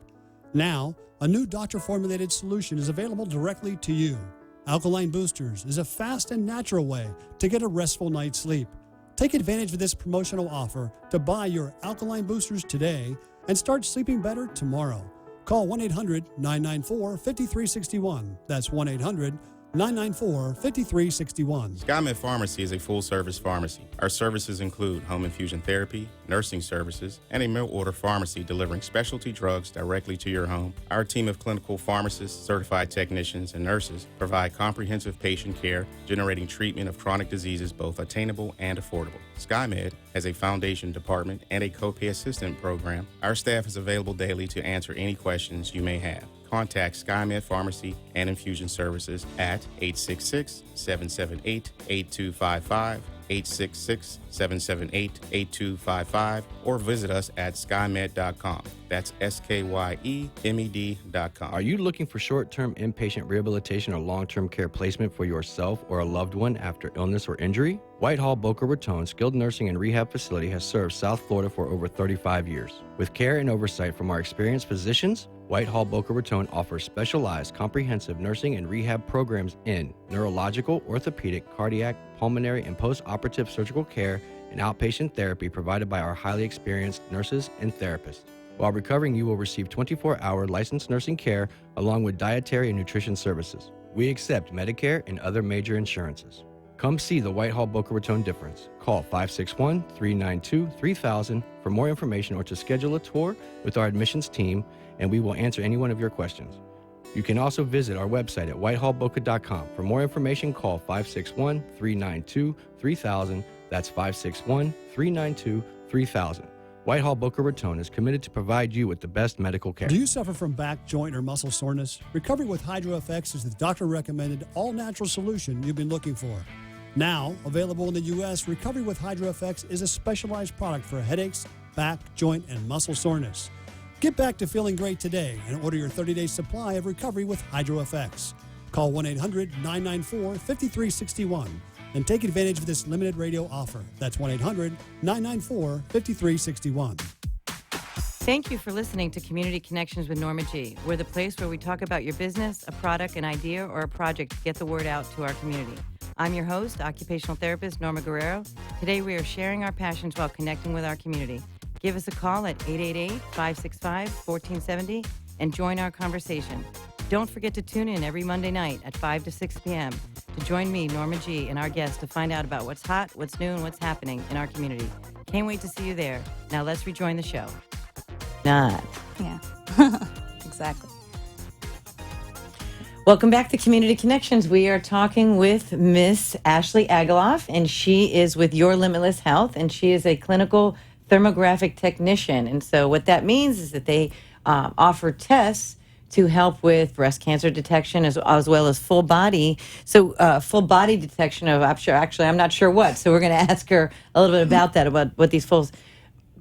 Now, a new doctor-formulated solution is available directly to you. Alkaline Boosters is a fast and natural way to get a restful night's sleep. Take advantage of this promotional offer to buy your Alkaline Boosters today and start sleeping better tomorrow. Call 1-800-994-5361. That's 1-800-994-5361. SkyMed Pharmacy is a full-service pharmacy. Our services include home infusion therapy, nursing services, and a mail-order pharmacy delivering specialty drugs directly to your home. Our team of clinical pharmacists, certified technicians, and nurses provide comprehensive patient care, generating treatment of chronic diseases both attainable and affordable. SkyMed has a foundation department and a copay assistant program. Our staff is available daily to answer any questions you may have. Contact SkyMed Pharmacy and Infusion Services at 866-778-8255, 866-778-8255, or visit us at skymed.com. That's SKYEMED.com. Are you looking for short-term inpatient rehabilitation or long-term care placement for yourself or a loved one after illness or injury? Whitehall Boca Raton Skilled Nursing and Rehab Facility has served South Florida for over 35 years. With care and oversight from our experienced physicians, Whitehall Boca Raton offers specialized comprehensive nursing and rehab programs in neurological, orthopedic, cardiac, pulmonary, and post-operative surgical care and outpatient therapy provided by our highly experienced nurses and therapists. While recovering, you will receive 24-hour licensed nursing care along with dietary and nutrition services. We accept Medicare and other major insurances. Come see the Whitehall Boca Raton difference. Call 561-392-3000 for more information or to schedule a tour with our admissions team, and we will answer any one of your questions. You can also visit our website at whitehallboca.com. For more information, call 561-392-3000. That's 561-392-3000. Whitehall Boca Raton is committed to provide you with the best medical care. Do you suffer from back, joint, or muscle soreness? Recovery with HydroFX is the doctor-recommended all-natural solution you've been looking for. Now, available in the U.S., Recovery with HydroFX is a specialized product for headaches, back, joint, and muscle soreness. Get back to feeling great today and order your 30-day supply of Recovery with HydroFX. Call 1-800-994-5361 and take advantage of this limited radio offer. That's 1-800-994-5361. Thank you for listening to Community Connections with Norma G. We're the place where we talk about your business, a product, an idea, or a project to get the word out to our community. I'm your host, occupational therapist Norma Guerrero. Today we are sharing our passions while connecting with our community. Give us a call at 888-565-1470 and join our conversation. Don't forget to tune in every Monday night at 5 to 6 p.m. to join me, Norma G., and our guests to find out about what's hot, what's new, and what's happening in our community. Can't wait to see you there. Now let's rejoin the show. Not. Yeah, exactly. Welcome back to Community Connections. We are talking with Miss Ashley Agaloff, and she is with Your Limitless Health, and she is a clinical thermographic technician. And so what that means is that they offer tests to help with breast cancer detection as well as full body. So full body detection of, I'm not sure what. So we're going to ask her a little bit about that, about what these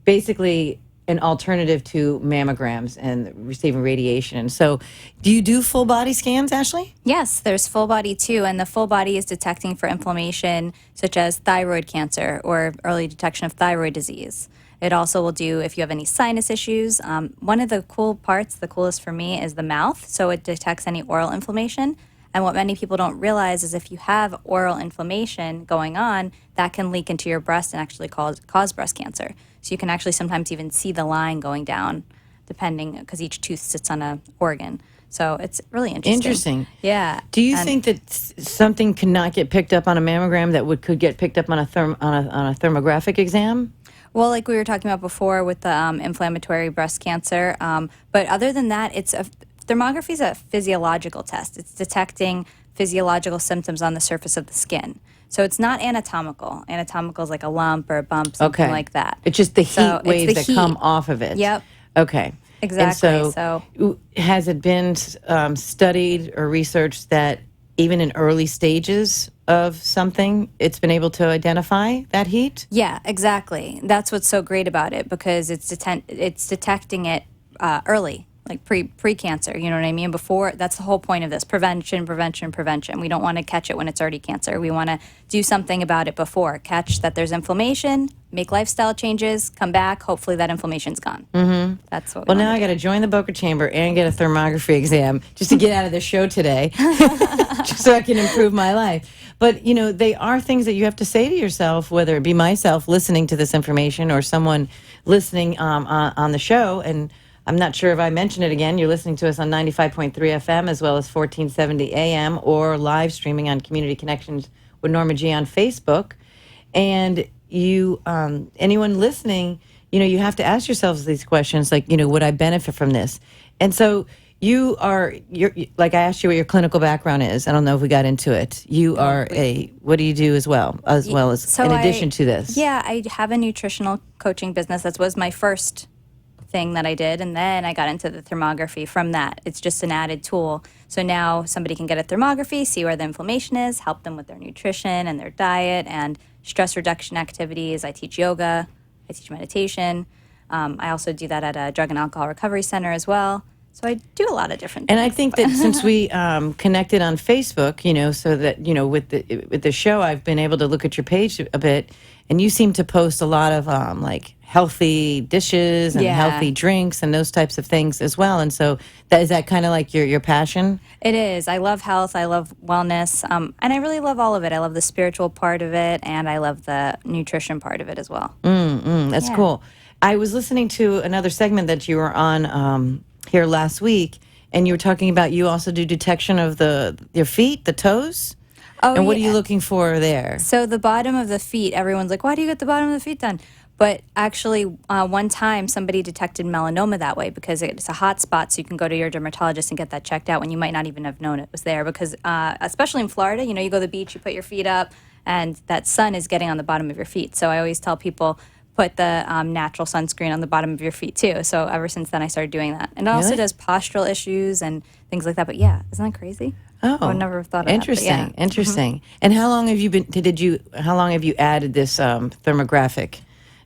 basically an alternative to mammograms and receiving radiation. So do you do full body scans, Ashley? Yes, there's full body too, and the full body is detecting for inflammation such as thyroid cancer or early detection of thyroid disease. It also will do if you have any sinus issues. One of the cool parts, the coolest for me, is the mouth. So it detects any oral inflammation. And what many people don't realize is if you have oral inflammation going on, that can leak into your breast and actually cause breast cancer. So you can actually sometimes even see the line going down, depending, because each tooth sits on an organ. So it's really interesting. Interesting. Yeah. Do you think that something cannot get picked up on a mammogram that could get picked up on a thermographic exam? Well, like we were talking about before with the inflammatory breast cancer. But other than that, thermography is a physiological test. It's detecting physiological symptoms on the surface of the skin. So it's not anatomical. Anatomical is like a lump or a bump, something like that. It's just the heat waves that come off of it. Yep. Okay. Exactly. And so has it been studied or researched that even in early stages of something, it's been able to identify that heat? Yeah, exactly. That's what's so great about it, because it's detecting it early, like pre-cancer. You know what I mean? Before, that's the whole point of this: prevention, prevention, prevention. We don't want to catch it when it's already cancer. We want to do something about it before. Catch that there's inflammation, make lifestyle changes, come back. Hopefully that inflammation's gone. Mm-hmm. That's what. Well, now I got to join the Boca Chamber and get a thermography exam just to get out of the show today, just so I can improve my life. But, you know, they are things that you have to say to yourself, whether it be myself listening to this information or someone listening on the show. And I'm not sure if I mentioned it again. You're listening to us on 95.3 FM as well as 1470 AM or live streaming on Community Connections with Norma G on Facebook. And you, anyone listening, you know, you have to ask yourselves these questions like, you know, would I benefit from this? And so you're like I asked you what your clinical background is. I don't know if we got into it. You are what do you do as well as in addition to this? Yeah, I have a nutritional coaching business. That was my first thing that I did, and then I got into the thermography from that. It's just an added tool. So now somebody can get a thermography, see where the inflammation is, help them with their nutrition and their diet and stress reduction activities. I teach yoga, I teach meditation. I also do that at a drug and alcohol recovery center as well. So I do a lot of different things. And I think that since we connected on Facebook, you know, so that, you know, with the show, I've been able to look at your page a bit, and you seem to post a lot of like healthy dishes and healthy drinks and those types of things as well. And so is that kind of like your passion? It is. I love health. I love wellness. And I really love all of it. I love the spiritual part of it, and I love the nutrition part of it as well. That's cool. I was listening to another segment that you were on here last week, and you were talking about you also do detection of your feet, the toes. Oh, and what are you looking for there? So the bottom of the feet, everyone's like, why do you get the bottom of the feet done? But actually, one time somebody detected melanoma that way because it's a hot spot, so you can go to your dermatologist and get that checked out when you might not even have known it was there. Because especially in Florida, you know, you go to the beach, you put your feet up, and that sun is getting on the bottom of your feet. So I always tell people, put the natural sunscreen on the bottom of your feet too. So ever since then, I started doing that. And it also does postural issues and things like that. But yeah, isn't that crazy? Oh, I would never have thought of interesting, that. But yeah. Interesting. And how long have you been? How long have you added this thermographic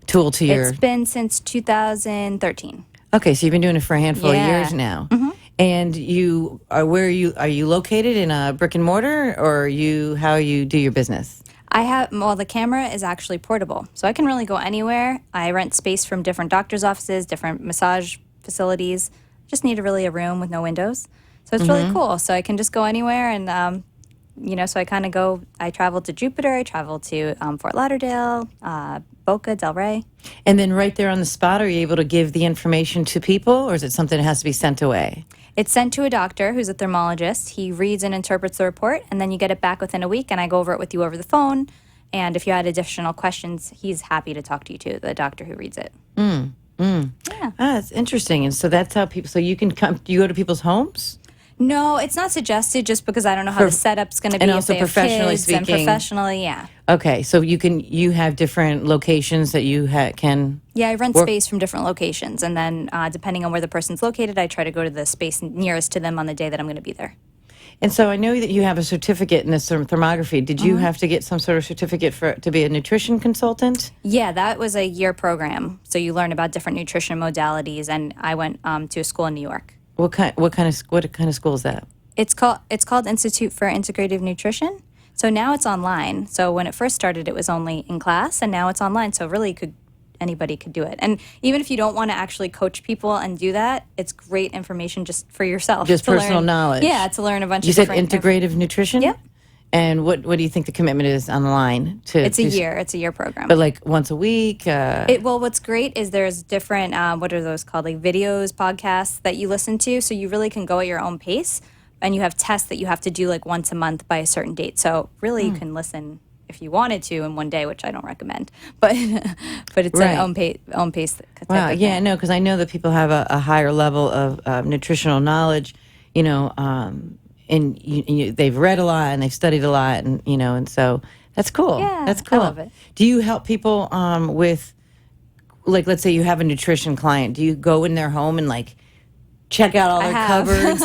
tool to your? It's been since 2013. Okay, so you've been doing it for a handful of years now. Mm-hmm. And you are where are you located in a brick and mortar, or how you do your business? The camera is actually portable, so I can really go anywhere. I rent space from different doctor's offices, different massage facilities. Just need a room with no windows. So it's really cool. So I can just go anywhere, and so I travel to Jupiter, I travel to Fort Lauderdale, Boca, Delray. And then right there on the spot, are you able to give the information to people, or is it something that has to be sent away? It's sent to a doctor who's a thermologist. He reads and interprets the report, and then you get it back within a week, and I go over it with you over the phone. And if you had additional questions, he's happy to talk to you too, the doctor who reads it. Yeah. That's interesting. And so that's how people, so you can come, you go to people's homes? No, it's not suggested just because I don't know how the setup's going to be. And also professionally speaking. And professionally, yeah. Okay, so you have different locations that you can. Yeah, I rent Work- space from different locations, and then depending on where the person's located, I try to go to the space nearest to them on the day that I'm going to be there. And so I know that you have a certificate in this thermography. Did you have to get some sort of certificate to be a nutrition consultant? Yeah, that was a year program. So you learn about different nutrition modalities, and I went to a school in New York. What kind of school is that? It's called Institute for Integrative Nutrition. So now it's online. So when it first started, it was only in class, and now it's online. So really, anybody could do it. And even if you don't want to actually coach people and do that, it's great information just for yourself. Just to personal learn, knowledge. Yeah, to learn a bunch You of said different. integrative nutrition? Yep. And what do you think the commitment is online? It's a year. It's a year program. But like once a week? Well, what's great is there's different, what are those called? Like videos, podcasts that you listen to. So you really can go at your own pace. And you have tests that you have to do like once a month by a certain date. So really you can listen if you wanted to in one day, which I don't recommend. But it's Right. an own pace. Type Wow, of yeah, thing. no, because I know that people have a higher level of nutritional knowledge, and they've read a lot and they've studied a lot, and so that's cool. Yeah, That's I cool. love it. Do you help people with, like, let's say you have a nutrition client? Do you go in their home and like check out all I their have. cupboards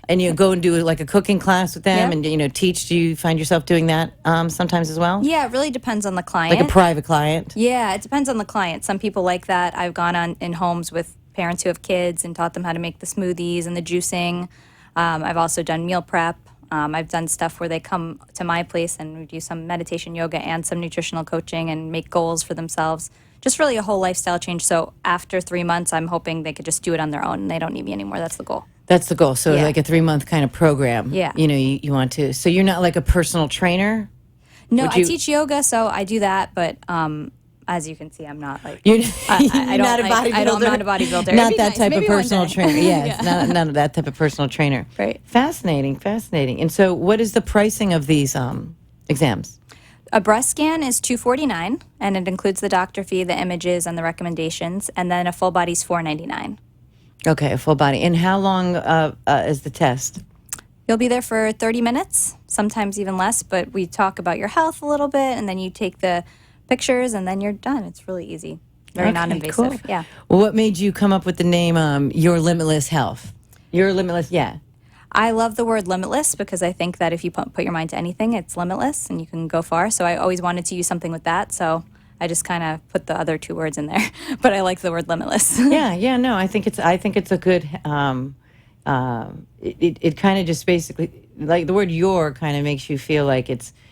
and you go and do like a cooking class with them Yep. and teach? Do you find yourself doing that sometimes as well? Yeah, it really depends on the client. Like a private client? Yeah, it depends on the client. Some people like that. I've gone on in homes with parents who have kids and taught them how to make the smoothies and the juicing. I've also done meal prep. I've done stuff where they come to my place and we do some meditation, yoga, and some nutritional coaching and make goals for themselves. Just really a whole lifestyle change. So after 3 months, I'm hoping they could just do it on their own and they don't need me anymore. That's the goal. That's the goal. So Yeah. like a 3-month kind of program. Yeah. You want to. So you're not like a personal trainer? No, Would I you- teach yoga, so I do that. But as you can see, I'm not like You're, I you're don't not a like- bodybuilder. I'm not a bodybuilder. It'd Not be that nice. type of Maybe one personal day. trainer. Yes, none of that type of personal trainer. Right. Fascinating. And so, what is the pricing of these exams? A breast scan is $249, and it includes the doctor fee, the images, and the recommendations. And then a full body's $499. Okay, a full body. And how long is the test? You'll be there for 30 minutes, sometimes even less. But we talk about your health a little bit, and then you take the pictures, and then you're done. It's really easy, very Okay, non-invasive. cool. Yeah. What made you come up with the name Your Limitless Health? Your Limitless, yeah. I love the word limitless because I think that if you put your mind to anything, it's limitless and you can go far. So I always wanted to use something with that. So I just kind of put the other two words in there. But I like the word limitless. Yeah. No, I think it's a good. It kind of just basically, like, the word "your" kind of makes you feel like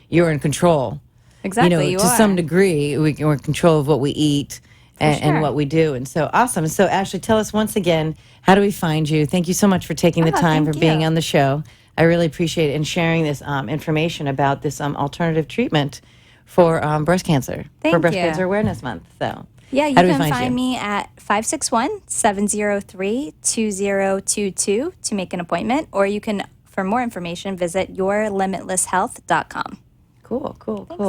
you're in control. Exactly, you to are. some degree, we're in control of what we eat and sure. what we do. And so awesome. So Ashley, tell us once again, how do we find you? Thank you so much for taking the time, for thank being you. on the show. I really appreciate it, and sharing this information about this alternative treatment for breast cancer, for Thank Breast you. Cancer Awareness Month. So Yeah, you how do we can find find you? me at 561-703-2022 to make an appointment, or you can, for more information, visit yourlimitlesshealth.com. Cool. guys.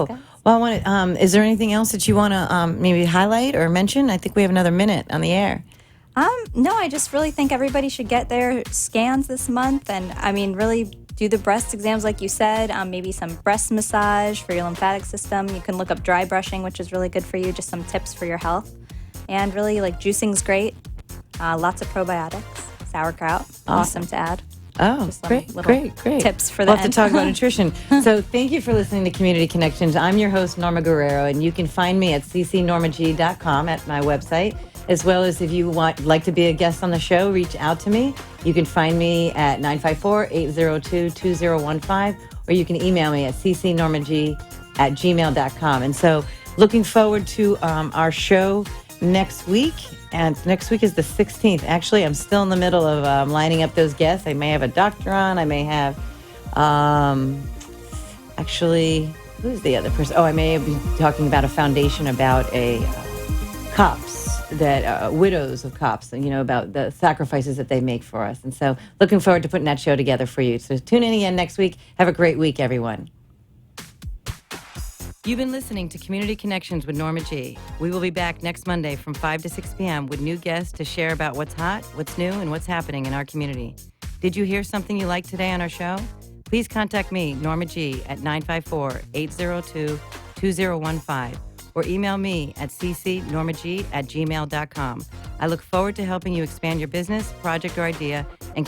Well, I want to. Is there anything else that you want to maybe highlight or mention? I think we have another minute on the air. No, I just really think everybody should get their scans this month, and I mean, really do the breast exams like you said. Maybe some breast massage for your lymphatic system. You can look up dry brushing, which is really good for you. Just some tips for your health, and really like juicing's great. Lots of probiotics, sauerkraut, awesome to add. Oh, Just some great. little tips for the We'll have to end. talk about nutrition. So thank you for listening to Community Connections. I'm your host, Norma Guerrero, and you can find me at ccnormag.com at my website, as well as if you like to be a guest on the show, reach out to me. You can find me at 954-802-2015, or you can email me at ccnormag@gmail.com. And so looking forward to our show next week. And next week is the 16th. Actually, I'm still in the middle of lining up those guests. I may have a doctor on. I may have, actually, who's the other person? Oh, I may be talking about a foundation about cops, that widows of cops, about the sacrifices that they make for us. And so looking forward to putting that show together for you. So tune in again next week. Have a great week, everyone. You've been listening to Community Connections with Norma G. We will be back next Monday from 5 to 6 p.m. with new guests to share about what's hot, what's new, and what's happening in our community. Did you hear something you liked today on our show? Please contact me, Norma G, at 954-802-2015, or email me at ccnormag@gmail.com. I look forward to helping you expand your business, project, or idea